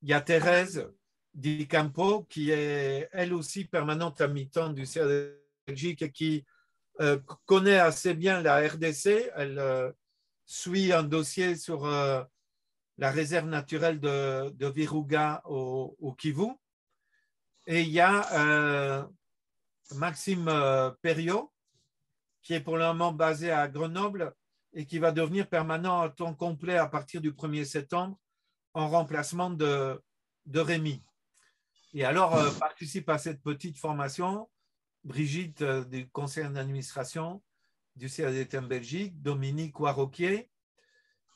Il y a Thérèse Di Campo qui est elle aussi permanente à mi-temps du CADTM Belgique et qui connaît assez bien la RDC. Elle suit un dossier sur la réserve naturelle de Virunga au Kivu. Et il y a Maxime Perriot, qui est pour le moment basé à Grenoble et qui va devenir permanent à temps complet à partir du 1er septembre en remplacement de Rémi. Et alors, participe à cette petite formation Brigitte du conseil d'administration du CADTM Belgique, Dominique Warroquier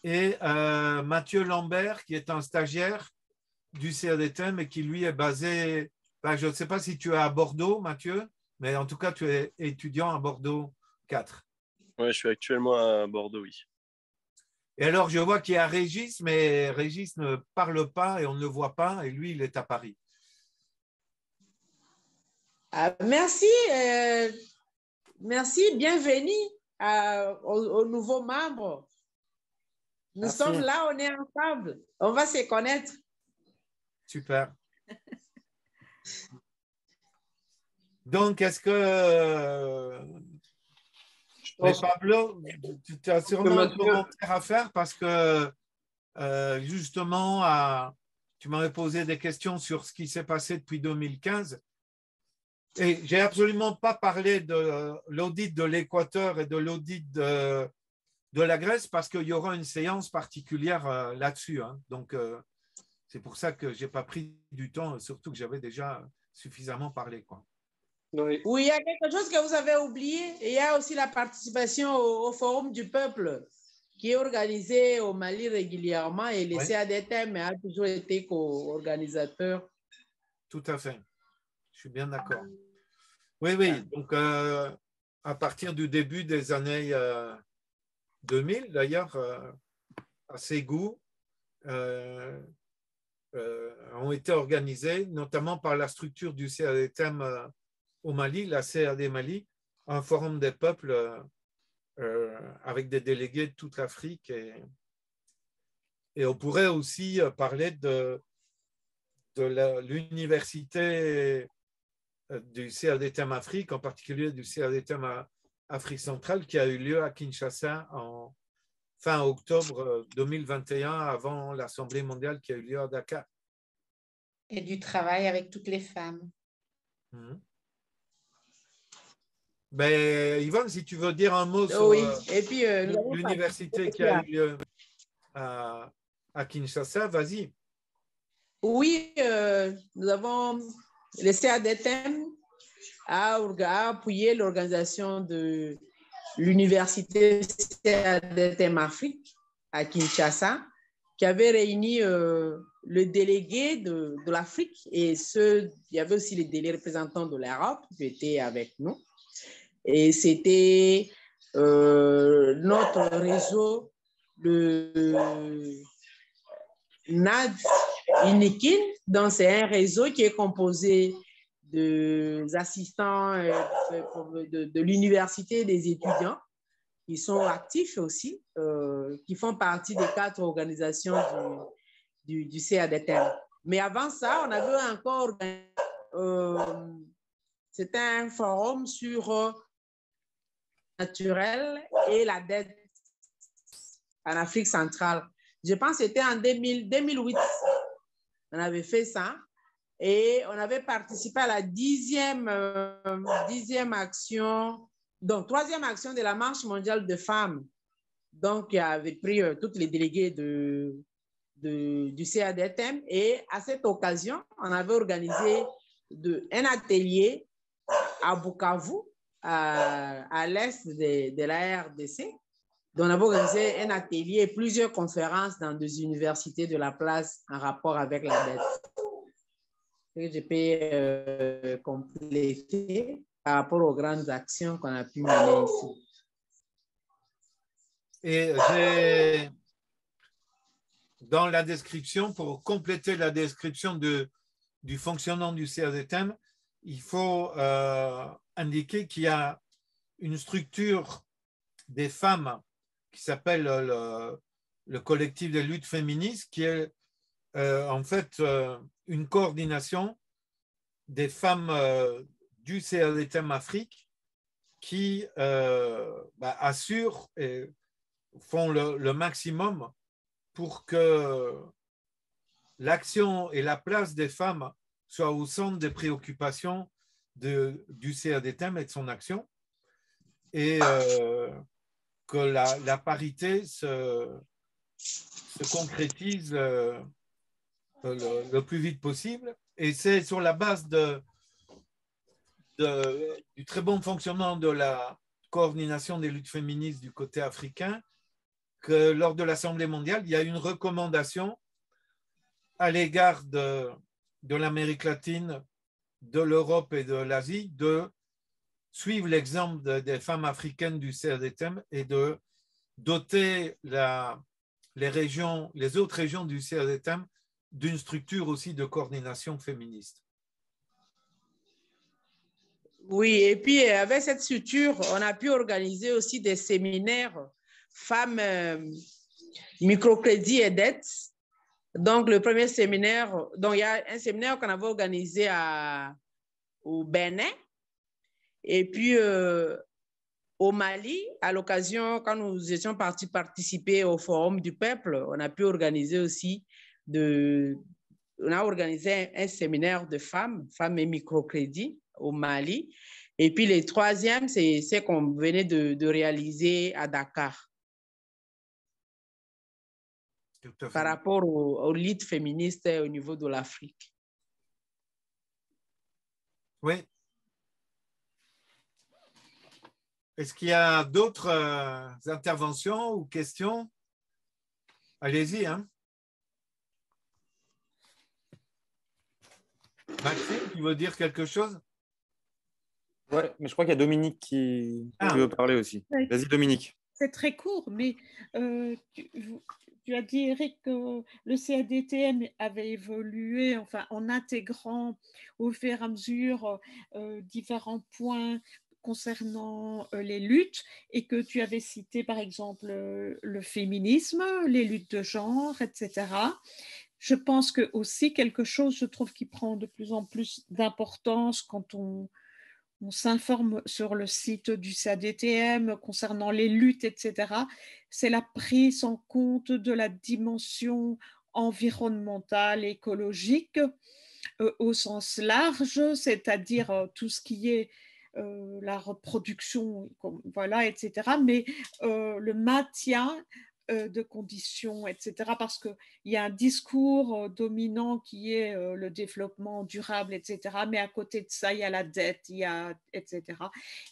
et Mathieu Lambert, qui est un stagiaire du CADTM et qui, lui, est basé, enfin, je ne sais pas si tu es à Bordeaux, Mathieu, mais en tout cas, tu es étudiant à Bordeaux 4. Ouais, je suis actuellement à Bordeaux, oui. Et alors, je vois qu'il y a Régis, mais Régis ne parle pas et on ne le voit pas, et lui, il est à Paris. Merci, merci, bienvenue aux nouveaux membres. Nous Merci. sommes là, on est ensemble, on va se connaître. Super. Donc, est-ce que... Mais Pablo, tu as sûrement un commentaire à faire parce que justement, tu m'avais posé des questions sur ce qui s'est passé depuis 2015 et j'ai absolument pas parlé de l'audit de l'Équateur et de l'audit de la Grèce parce qu'il y aura une séance particulière là-dessus. Hein. Donc, c'est pour ça que je n'ai pas pris du temps, surtout que j'avais déjà suffisamment parlé, quoi. Oui, il y a quelque chose que vous avez oublié. Il y a aussi la participation au Forum du peuple qui est organisé au Mali régulièrement et le CADTM a toujours été co-organisateur. Tout à fait. Je suis bien d'accord. Oui, oui. Donc, à partir du début des années 2000, d'ailleurs, à Ségou, ont été organisés, notamment par la structure du CADTM au Mali, la CAD Mali, un forum des peuples avec des délégués de toute l'Afrique. Et on pourrait aussi parler de l'université du CADTM Afrique, en particulier du CADTM Afrique centrale, qui a eu lieu à Kinshasa en fin octobre 2021, avant l'Assemblée mondiale qui a eu lieu à Dakar. Et du travail avec toutes les femmes. Ben, Yvonne, si tu veux dire un mot sur l'université qui a eu lieu à Kinshasa, vas-y. Oui, nous avons le CADTM a appuyé l'organisation de l'université CADTM Afrique à Kinshasa, qui avait réuni le délégué de l'Afrique et il y avait aussi les représentants de l'Europe qui étaient avec nous. Et c'était notre réseau, le NAD Inikin, donc c'est un réseau qui est composé des assistants de l'université, des étudiants qui sont actifs aussi, qui font partie des 4 organisations du CADTM. Mais avant ça, on avait encore c'était un forum sur naturel et la dette en Afrique centrale. Je pense que c'était en 2008. On avait fait ça et on avait participé à la 10e action, donc 3e action de la Marche mondiale de femmes. Donc, il avait pris toutes les délégués du CADTM et à cette occasion, on avait organisé un atelier à Bukavu, à l'est de la RDC. Donc, on avait organisé un atelier et plusieurs conférences dans des universités de la place en rapport avec la dette. Et je peux compléter par rapport aux grandes actions qu'on a pu mener ici. Et dans la description, pour compléter la description du fonctionnement du CADTM, il faut indiquer qu'il y a une structure des femmes qui s'appelle le collectif des luttes féministes, qui est en fait une coordination des femmes du CADTM Afrique qui assurent et font le maximum pour que l'action et la place des femmes soient au centre des préoccupations du CADTM et de son action, et que la parité se concrétise le plus vite possible. Et c'est sur la base du très bon fonctionnement de la coordination des luttes féministes du côté africain que lors de l'Assemblée mondiale, il y a une recommandation à l'égard de l'Amérique latine, de l'Europe et de l'Asie de suivre l'exemple des femmes africaines du CRDTM et de doter les autres régions du CRDTM d'une structure aussi de coordination féministe. Oui, et puis avec cette structure, on a pu organiser aussi des séminaires femmes microcrédit et dettes. Donc, le premier séminaire, donc il y a un séminaire qu'on avait organisé au Bénin. Et puis, au Mali, à l'occasion, quand nous étions partis participer au Forum du Peuple, on a pu organiser aussi on a organisé un séminaire de femmes et microcrédits au Mali. Et puis, le troisième, c'est ce qu'on venait de réaliser à Dakar. Par rapport au lead féministe au niveau de l'Afrique. Oui. Est-ce qu'il y a d'autres interventions ou questions? Allez-y. Hein. Maxime, tu veux dire quelque chose? Oui, mais je crois qu'il y a Dominique qui veut parler aussi. Vas-y, Dominique. C'est très court, mais tu as dit, Eric, que le CADTM avait évolué enfin, en intégrant au fur et à mesure différents points concernant les luttes et que tu avais cité, par exemple, le féminisme, les luttes de genre, etc. Je pense que aussi quelque chose, je trouve, qui prend de plus en plus d'importance quand on s'informe sur le site du CADTM concernant les luttes, etc., c'est la prise en compte de la dimension environnementale, écologique, au sens large, c'est-à-dire tout ce qui est la reproduction, voilà, etc., mais le maintien de conditions, etc. Parce qu'il y a un discours dominant qui est le développement durable, etc. Mais à côté de ça, il y a la dette, etc.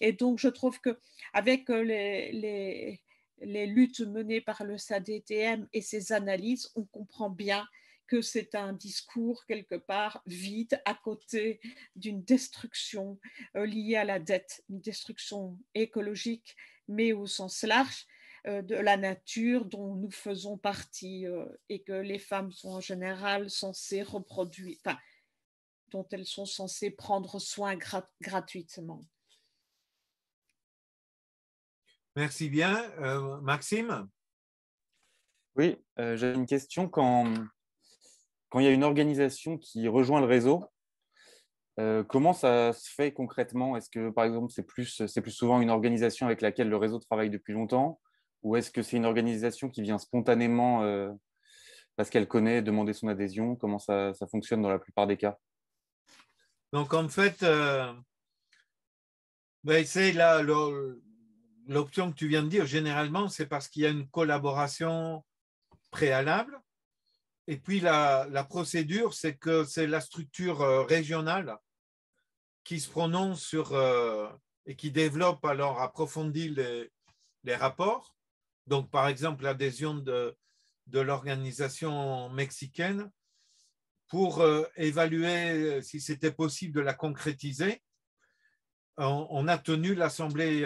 Et donc, je trouve qu'avec les luttes menées par le SADTM et ses analyses, on comprend bien que c'est un discours quelque part vide à côté d'une destruction liée à la dette, une destruction écologique, mais au sens large, de la nature dont nous faisons partie et que les femmes sont en général censées reproduire, enfin, dont elles sont censées prendre soin gratuitement. Merci bien. Maxime? Oui, j'avais une question. Quand il y a une organisation qui rejoint le réseau, comment ça se fait concrètement? Est-ce que, par exemple, c'est plus souvent une organisation avec laquelle le réseau travaille depuis longtemps? Ou est-ce que c'est une organisation qui vient spontanément parce qu'elle connaît, demander son adhésion? Comment ça fonctionne dans la plupart des cas? Donc, en fait, c'est l'option que tu viens de dire. Généralement, c'est parce qu'il y a une collaboration préalable. Et puis, la procédure, c'est que c'est la structure régionale qui se prononce sur et qui développe, alors approfondit les rapports. Donc, par exemple, l'adhésion de l'organisation mexicaine pour évaluer si c'était possible de la concrétiser. On a tenu l'assemblée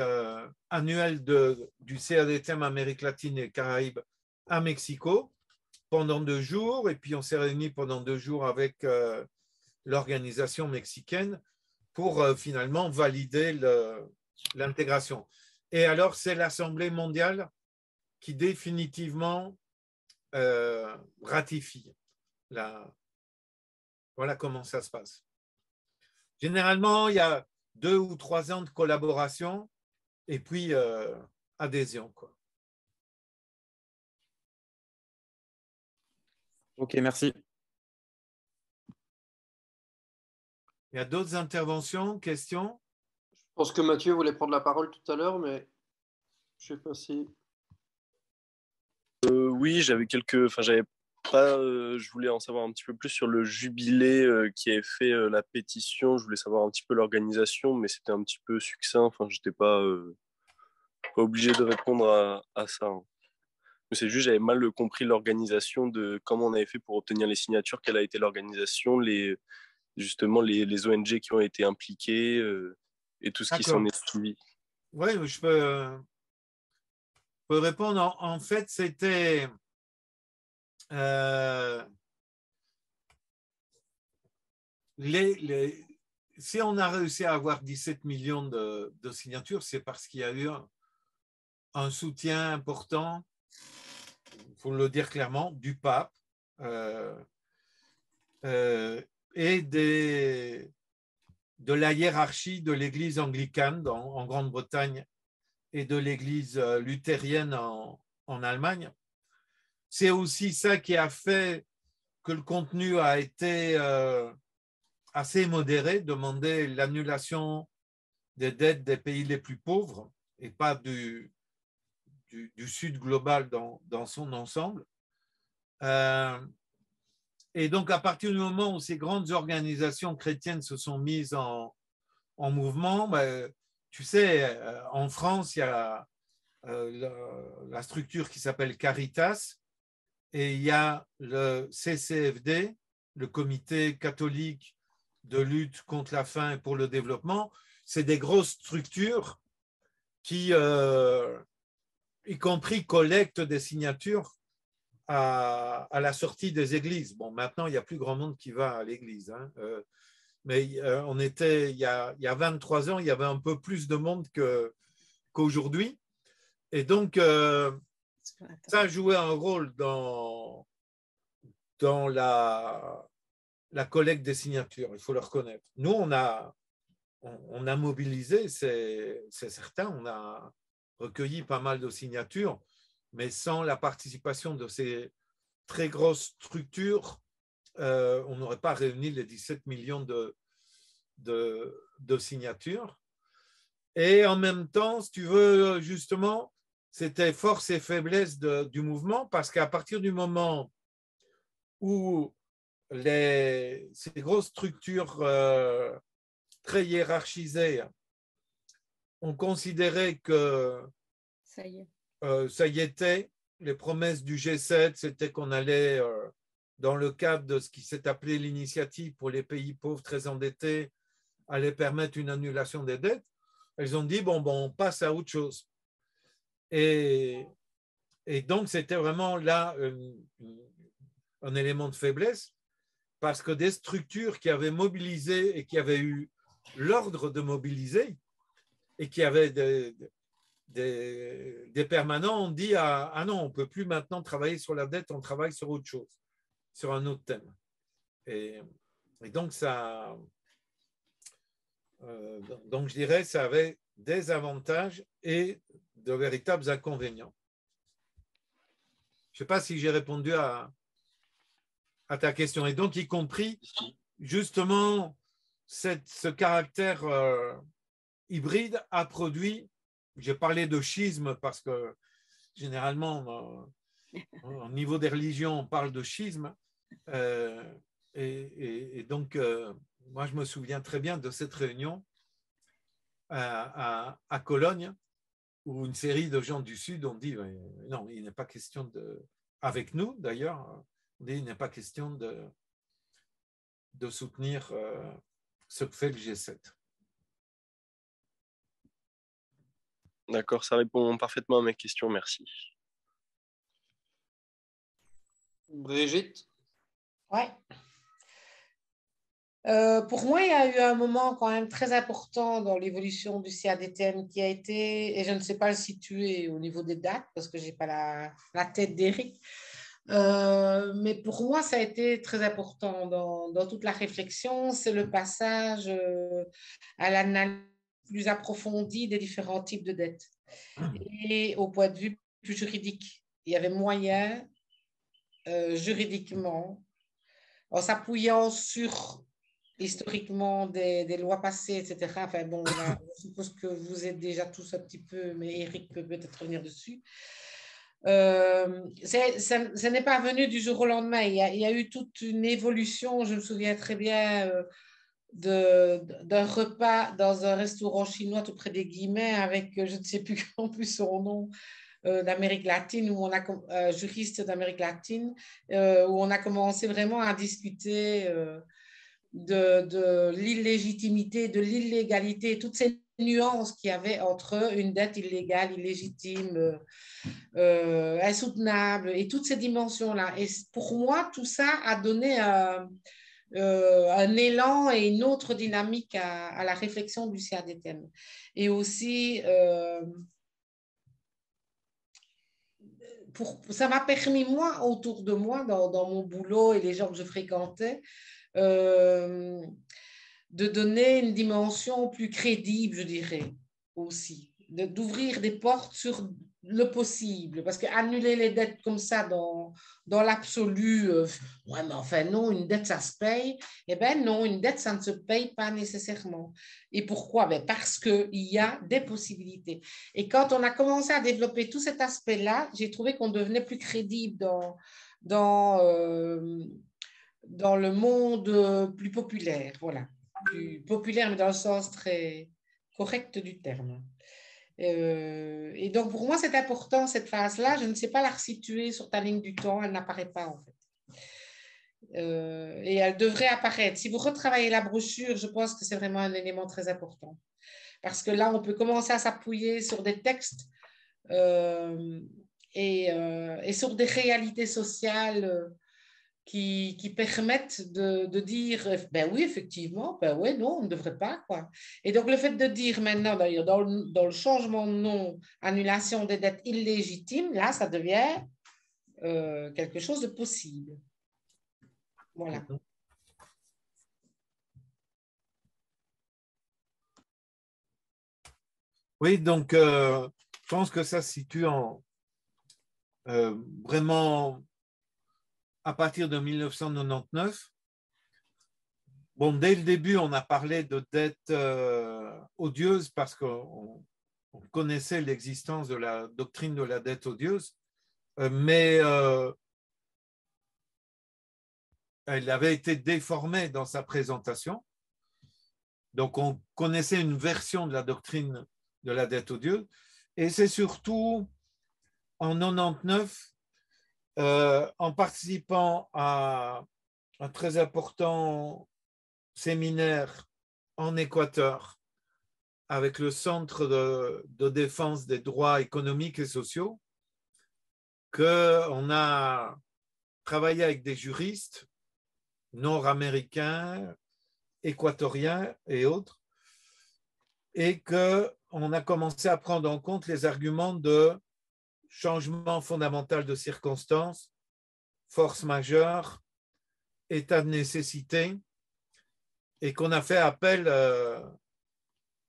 annuelle du CADTM Amérique latine et Caraïbes à Mexico pendant 2 jours, et puis on s'est réunis pendant 2 jours avec l'organisation mexicaine pour finalement valider l'intégration. Et alors, c'est l'Assemblée mondiale qui définitivement ratifie. Voilà comment ça se passe. Généralement, il y a 2 ou 3 ans de collaboration et puis adhésion, quoi. Ok, merci. Il y a d'autres interventions, questions? Je pense que Mathieu voulait prendre la parole tout à l'heure, mais je ne sais pas si... Oui, j'avais je voulais en savoir un petit peu plus sur le jubilé qui avait fait la pétition. Je voulais savoir un petit peu l'organisation, mais c'était un petit peu succinct. Enfin, j'étais pas obligé de répondre à ça. Hein. Mais c'est juste, j'avais mal compris l'organisation de comment on avait fait pour obtenir les signatures, quelle a été l'organisation, justement les ONG qui ont été impliquées. et tout ce qui s'en est suivi. Oui, je peux répondre. En fait, c'était si on a réussi à avoir 17 millions de signatures, c'est parce qu'il y a eu un soutien important, il faut le dire clairement, du pape et de la hiérarchie de l'Église anglicane en Grande-Bretagne et de l'Église luthérienne en Allemagne. C'est aussi ça qui a fait que le contenu a été assez modéré, demander l'annulation des dettes des pays les plus pauvres et pas du Sud global dans son ensemble. Et donc, à partir du moment où ces grandes organisations chrétiennes se sont mises en mouvement, ben, tu sais, en France, il y a la structure qui s'appelle Caritas et il y a le CCFD, le Comité catholique de lutte contre la faim et pour le développement. C'est des grosses structures qui, y compris, collectent des signatures à la sortie des églises. Bon, maintenant, il n'y a plus grand monde qui va à l'église, hein. Mais on était, il y a 23 ans, il y avait un peu plus de monde qu'aujourd'hui. Et donc, ça a joué un rôle dans la collecte des signatures, il faut le reconnaître. Nous, on a mobilisé, c'est certain, on a recueilli pas mal de signatures, mais sans la participation de ces très grosses structures, on n'aurait pas réuni les 17 millions de signatures. Et en même temps, si tu veux, justement, c'était force et faiblesse du mouvement, parce qu'à partir du moment où ces grosses structures très hiérarchisées ont considéré que ça y était, les promesses du G7, c'était qu'on allait, dans le cadre de ce qui s'est appelé l'initiative pour les pays pauvres très endettés, allait permettre une annulation des dettes. Elles ont dit, bon, on passe à autre chose. Et donc, c'était vraiment là un élément de faiblesse, parce que des structures qui avaient mobilisé et qui avaient eu l'ordre de mobiliser et qui avaient des permanents ont dit ah non, on ne peut plus maintenant travailler sur la dette, on travaille sur autre chose, sur un autre thème. Et donc, ça, donc, je dirais ça avait des avantages et de véritables inconvénients. Je ne sais pas si j'ai répondu à ta question. Et donc, y compris justement ce caractère hybride a produit, j'ai parlé de schisme parce que généralement, au niveau des religions, on parle de schisme. Et donc, moi, je me souviens très bien de cette réunion à Cologne, où une série de gens du Sud ont dit non, il n'est pas question de, avec nous d'ailleurs, il n'est pas question de soutenir ce que fait le G7. D'accord, ça répond parfaitement à mes questions, merci. Brigitte? Ouais. Pour moi, il y a eu un moment quand même très important dans l'évolution du CADTM qui a été, et je ne sais pas le situer au niveau des dates parce que je n'ai pas la tête d'Éric, mais pour moi, ça a été très important dans toute la réflexion. C'est le passage à l'analyse plus approfondie des différents types de dettes et au point de vue plus juridique. Il y avait moyen, juridiquement, en s'appuyant sur historiquement des lois passées, etc. Enfin bon, là, je suppose que vous êtes déjà tous un petit peu, mais Éric peut peut-être revenir dessus. Ça n'est pas venu du jour au lendemain. Il y a eu toute une évolution. Je me souviens très bien d'un repas dans un restaurant chinois tout près des Guillemets avec, je ne sais plus en plus son nom, d'Amérique latine, où on a juriste d'Amérique latine, où on a commencé vraiment à discuter de l'illégitimité, de l'illégalité, toutes ces nuances qu'il y avait entre une dette illégale, illégitime, insoutenable et toutes ces dimensions-là. Et pour moi, tout ça a donné un élan et une autre dynamique à la réflexion du CADTM. Et aussi, ça m'a permis, moi, autour de moi, dans mon boulot et les gens que je fréquentais, de donner une dimension plus crédible, je dirais, aussi, d'ouvrir des portes sur le possible, parce qu'annuler les dettes comme ça dans l'absolu, ouais, mais enfin non, une dette ça se paye, eh bien non, une dette ça ne se paye pas nécessairement. Et pourquoi? Ben parce qu'il y a des possibilités. Et quand on a commencé à développer tout cet aspect-là, j'ai trouvé qu'on devenait plus crédible dans le monde plus populaire, voilà. Plus populaire, mais dans le sens très correct du terme. Et donc, pour moi, c'est important, cette phase-là. Je ne sais pas la resituer sur ta ligne du temps. Elle n'apparaît pas, en fait. Et elle devrait apparaître. Si vous retravaillez la brochure, je pense que c'est vraiment un élément très important. Parce que là, on peut commencer à s'appuyer sur des textes et sur des réalités sociales qui permettent de dire, ben oui, effectivement, ben oui, non, on ne devrait pas, quoi. Et donc, le fait de dire maintenant, d'ailleurs, dans le changement de nom, annulation des dettes illégitimes, là, ça devient quelque chose de possible. Voilà. Oui, donc, je pense que ça se situe vraiment à partir de 1999. Bon, dès le début, on a parlé de dette odieuse parce qu'on connaissait l'existence de la doctrine de la dette odieuse, mais elle avait été déformée dans sa présentation. Donc, on connaissait une version de la doctrine de la dette odieuse. Et c'est surtout en 1999, en participant à un très important séminaire en Équateur avec le Centre de défense des droits économiques et sociaux, qu'on a travaillé avec des juristes nord-américains, équatoriens et autres, et qu'on a commencé à prendre en compte les arguments de changement fondamental de circonstances, force majeure, état de nécessité, et qu'on a fait appel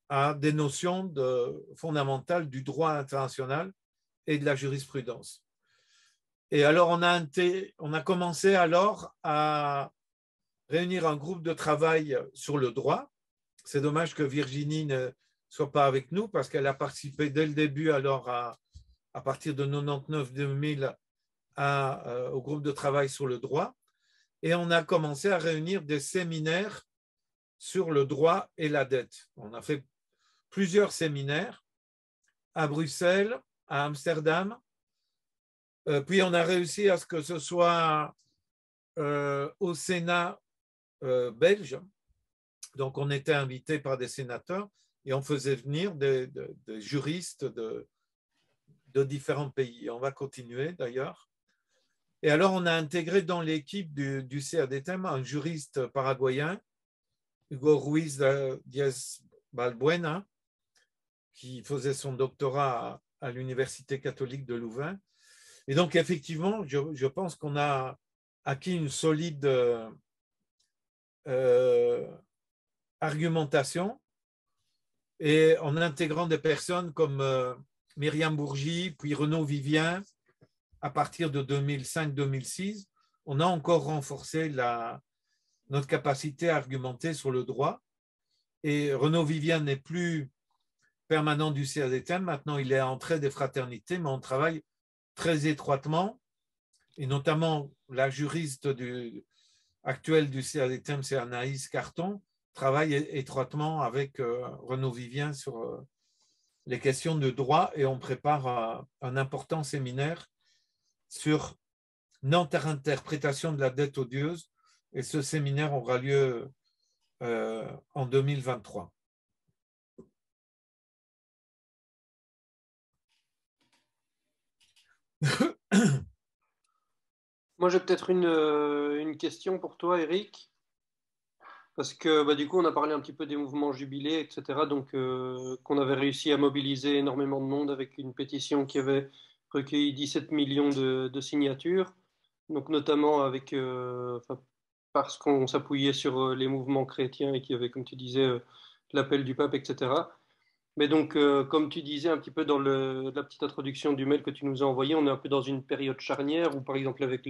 à des notions fondamentales du droit international et de la jurisprudence. Et alors, on a commencé alors à réunir un groupe de travail sur le droit. C'est dommage que Virginie ne soit pas avec nous parce qu'elle a participé dès le début, alors à partir de 99-2000, au groupe de travail sur le droit. Et on a commencé à réunir des séminaires sur le droit et la dette. On a fait plusieurs séminaires à Bruxelles, à Amsterdam. Puis on a réussi à ce que ce soit au Sénat belge. Donc on était invité par des sénateurs et on faisait venir des juristes de différents pays. On va continuer d'ailleurs. Et alors on a intégré dans l'équipe du CADTM un juriste paraguayen, Hugo Ruiz Diaz Balbuena, qui faisait son doctorat à l'Université catholique de Louvain. Et donc, effectivement, je pense qu'on a acquis une solide argumentation et en intégrant des personnes comme Myriam Bourgi, puis Renaud Vivien, à partir de 2005-2006, on a encore renforcé notre capacité à argumenter sur le droit. Et Renaud Vivien n'est plus permanent du CADTM, maintenant il est entré des fraternités, mais on travaille très étroitement, et notamment la juriste actuelle du CADTM, c'est Anaïs Carton, travaille étroitement avec Renaud Vivien sur les questions de droit, et on prépare un important séminaire sur notre interprétation de la dette odieuse, et ce séminaire aura lieu en 2023. Moi, j'ai peut-être une question pour toi, Eric, parce que bah, du coup, on a parlé un petit peu des mouvements jubilés, etc. Donc, qu'on avait réussi à mobiliser énormément de monde avec une pétition qui avait recueilli 17 millions de signatures, donc notamment avec, enfin, parce qu'on s'appuyait sur les mouvements chrétiens et qu'il y avait, comme tu disais, l'appel du pape, etc. Mais donc, comme tu disais un petit peu dans la petite introduction du mail que tu nous as envoyé, on est un peu dans une période charnière où, par exemple, avec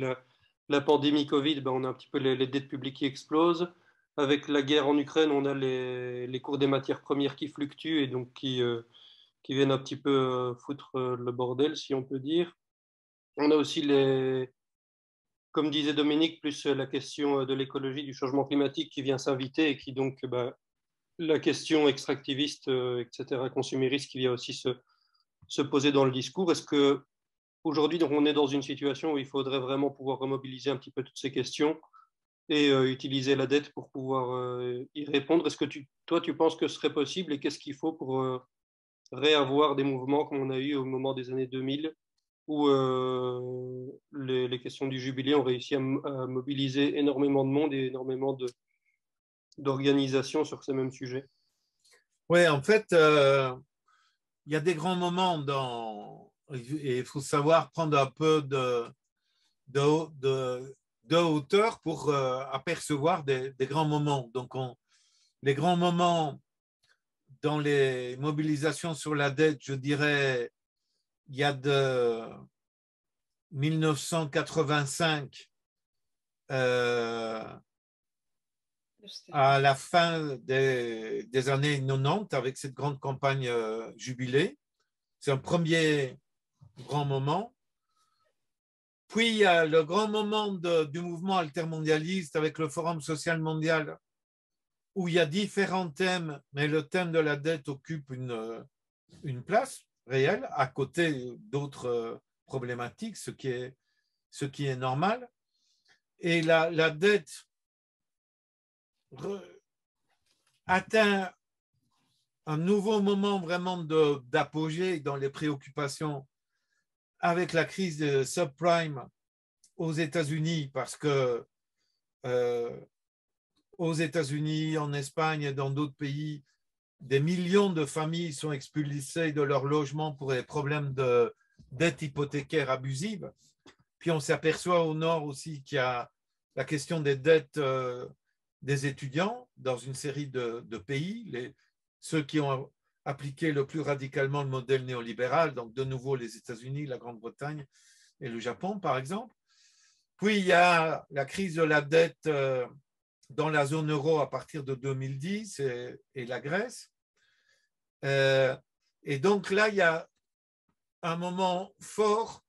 la pandémie Covid, ben, on a un petit peu les dettes publiques qui explosent. Avec la guerre en Ukraine, on a les cours des matières premières qui fluctuent et donc qui viennent un petit peu foutre le bordel, si on peut dire. On a aussi comme disait Dominique, plus la question de l'écologie, du changement climatique qui vient s'inviter et qui donc, ben, la question extractiviste, etc., consumériste qui vient aussi se poser dans le discours. Est-ce que aujourd'hui, donc, on est dans une situation où il faudrait vraiment pouvoir remobiliser un petit peu toutes ces questions et utiliser la dette pour pouvoir y répondre? Est-ce que toi, tu penses que ce serait possible et qu'est-ce qu'il faut pour réavoir des mouvements comme on a eu au moment des années 2000 où les questions du jubilé ont réussi à mobiliser énormément de monde et énormément d'organisations sur ces mêmes sujets? Oui, en fait, il y a des grands moments et il faut savoir prendre un peu de hauteur pour apercevoir des grands moments. Donc, les grands moments dans les mobilisations sur la dette, je dirais, il y a de 1985 à la fin des années 90 avec cette grande campagne jubilée. C'est un premier grand moment. Puis, il y a le grand moment du mouvement altermondialiste avec le Forum social mondial, où il y a différents thèmes, mais le thème de la dette occupe une place réelle à côté d'autres problématiques, ce qui est normal. Et la dette atteint un nouveau moment vraiment d'apogée dans les préoccupations avec la crise de subprime aux États-Unis, parce que aux États-Unis, en Espagne et dans d'autres pays, des millions de familles sont expulsées de leur logement pour des problèmes de dette hypothécaire abusive. Puis on s'aperçoit au nord aussi qu'il y a la question des dettes des étudiants dans une série de pays, ceux qui ont appliqué le plus radicalement le modèle néolibéral, donc de nouveau les États-Unis, la Grande-Bretagne et le Japon, par exemple. Puis il y a la crise de la dette dans la zone euro à partir de 2010 et la Grèce. Et donc là, il y a un moment fort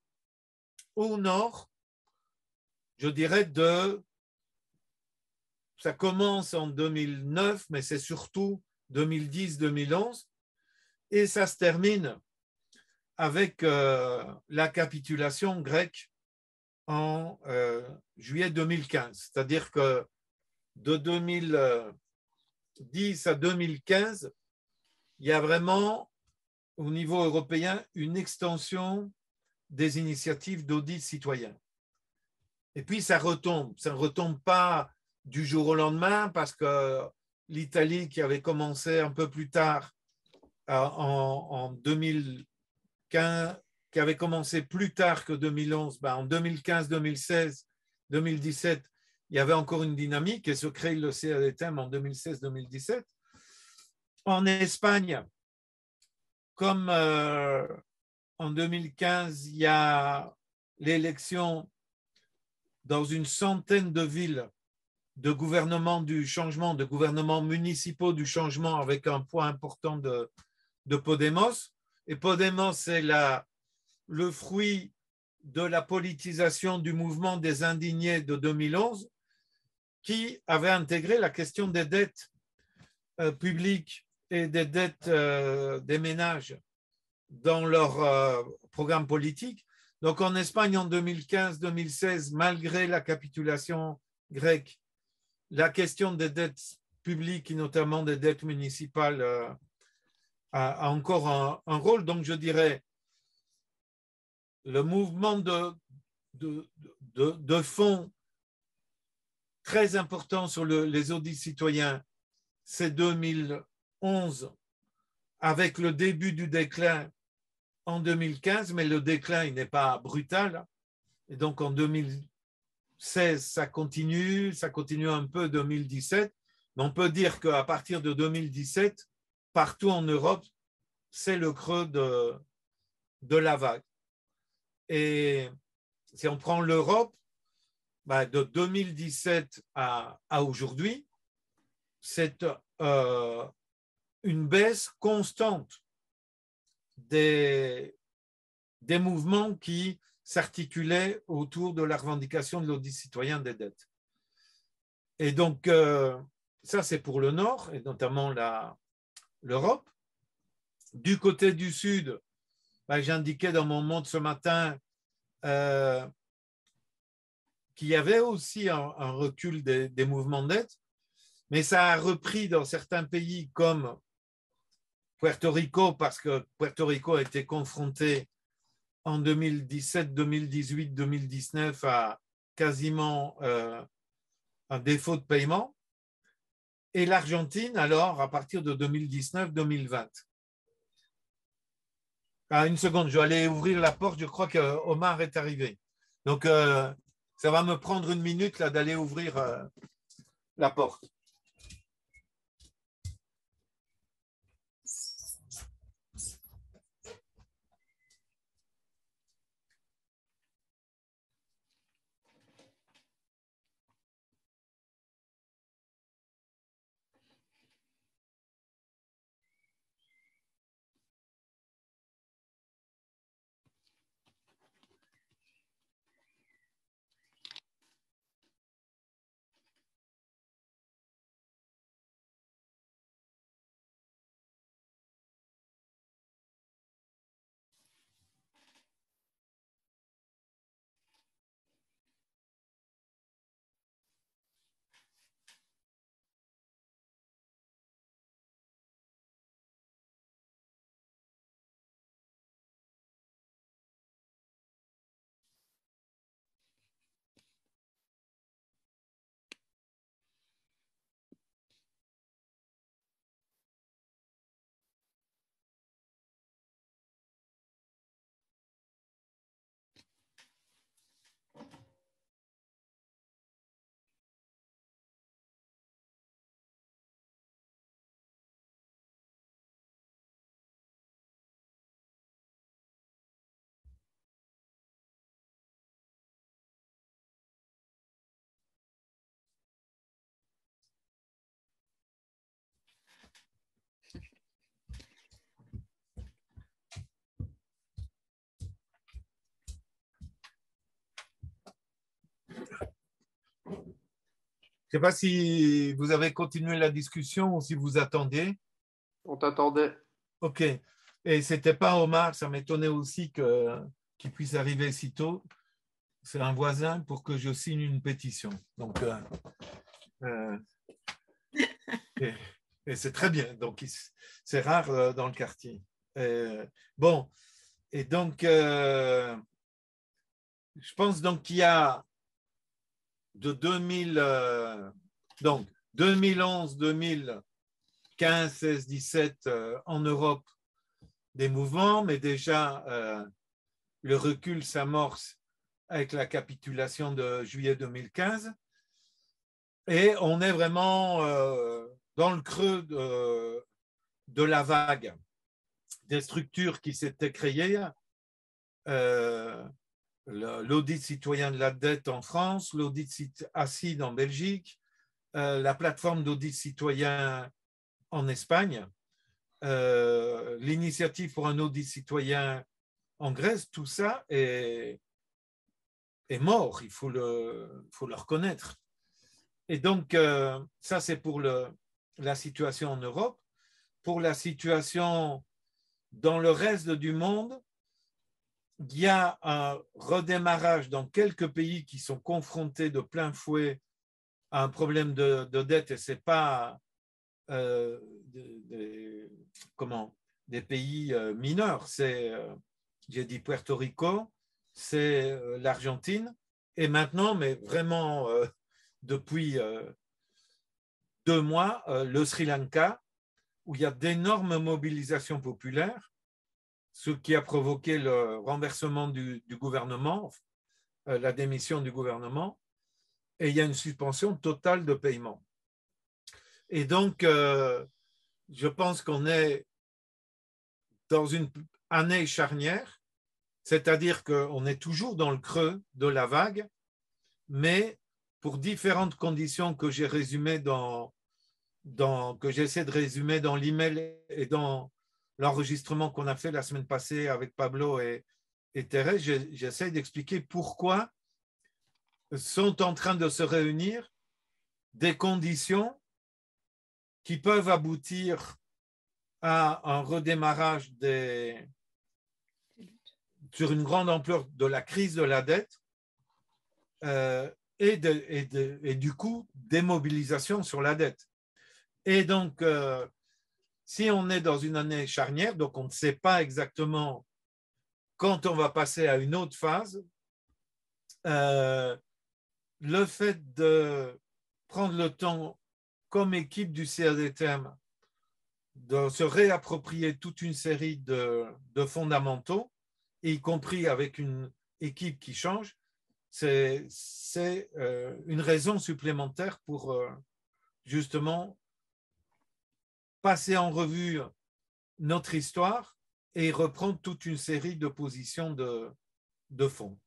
au nord, je dirais, ça commence en 2009, mais c'est surtout 2010-2011, et ça se termine avec la capitulation grecque en juillet 2015. C'est-à-dire que de 2010 à 2015, il y a vraiment, au niveau européen, une extension des initiatives d'audit citoyen. Et puis, ça retombe. Ça ne retombe pas du jour au lendemain parce que l'Italie, qui avait commencé un peu plus tard, en 2015, qui avait commencé plus tard que 2011, en 2015, 2016, 2017, il y avait encore une dynamique et se crée le CADTM en 2016-2017. En Espagne, comme en 2015, il y a l'élection dans une centaine de villes de gouvernements du changement, de gouvernements municipaux du changement avec un poids important de Podemos. Et Podemos, c'est le fruit de la politisation du mouvement des indignés de 2011 qui avait intégré la question des dettes publiques et des dettes des ménages dans leur programme politique. Donc en Espagne, en 2015-2016, malgré la capitulation grecque, la question des dettes publiques et notamment des dettes municipales a encore un rôle. Donc je dirais, le mouvement de fonds très important sur les audits citoyens, c'est 2011, avec le début du déclin en 2015, mais le déclin il n'est pas brutal. Et donc en 2016, ça continue un peu 2017. Mais on peut dire qu'à partir de 2017, partout en Europe, c'est le creux de la vague. Et si on prend l'Europe, de 2017 à aujourd'hui, c'est une baisse constante des mouvements qui s'articulaient autour de la revendication de l'audit citoyen des dettes. Et donc, ça c'est pour le Nord, et notamment l'Europe. Du côté du Sud, j'indiquais dans mon monde ce matin qu'il y avait aussi un recul des mouvements de dette, mais ça a repris dans certains pays comme Puerto Rico, parce que Puerto Rico a été confronté en 2017, 2018, 2019 à quasiment un défaut de paiement, et l'Argentine, alors, à partir de 2019-2020. Une seconde, je vais aller ouvrir la porte, je crois que Omar est arrivé. Donc, ça va me prendre une minute là d'aller ouvrir la porte. Je ne sais pas si vous avez continué la discussion ou si vous attendiez. On t'attendait. OK. Et ce n'était pas Omar, ça m'étonnait aussi qu'il puisse arriver si tôt. C'est un voisin pour que je signe une pétition. Donc, et c'est très bien. Donc, c'est rare dans le quartier. Bon, et donc, je pense donc qu'il y a de 2011, 2015, 16, 17 en Europe des mouvements, mais déjà le recul s'amorce avec la capitulation de juillet 2015 et on est vraiment dans le creux de la vague des structures qui s'étaient créées. L'audit citoyen de la dette en France, l'audit ACID en Belgique, la plateforme d'audit citoyen en Espagne, l'initiative pour un audit citoyen en Grèce, tout ça est mort, il faut le reconnaître. Et donc, ça c'est pour la situation en Europe. Pour la situation dans le reste du monde, il y a un redémarrage dans quelques pays qui sont confrontés de plein fouet à un problème de dette, et ce n'est pas des pays mineurs. J'ai dit Puerto Rico, c'est l'Argentine. Et maintenant, mais vraiment depuis 2 mois, le Sri Lanka, où il y a d'énormes mobilisations populaires, ce qui a provoqué le renversement du gouvernement, la démission du gouvernement, et il y a une suspension totale de paiement. Et donc, je pense qu'on est dans une année charnière, c'est-à-dire qu'on est toujours dans le creux de la vague, mais pour différentes conditions que j'ai résumées que j'essaie de résumer dans l'email et dans l'enregistrement qu'on a fait la semaine passée avec Pablo et Thérèse, j'essaie d'expliquer pourquoi sont en train de se réunir des conditions qui peuvent aboutir à un redémarrage sur une grande ampleur de la crise de la dette et du coup, des mobilisations sur la dette. Et donc, si on est dans une année charnière, donc on ne sait pas exactement quand on va passer à une autre phase, le fait de prendre le temps comme équipe du CADTM de se réapproprier toute une série de fondamentaux, y compris avec une équipe qui change, c'est une raison supplémentaire pour justement passer en revue notre histoire et reprendre toute une série de positions de fond.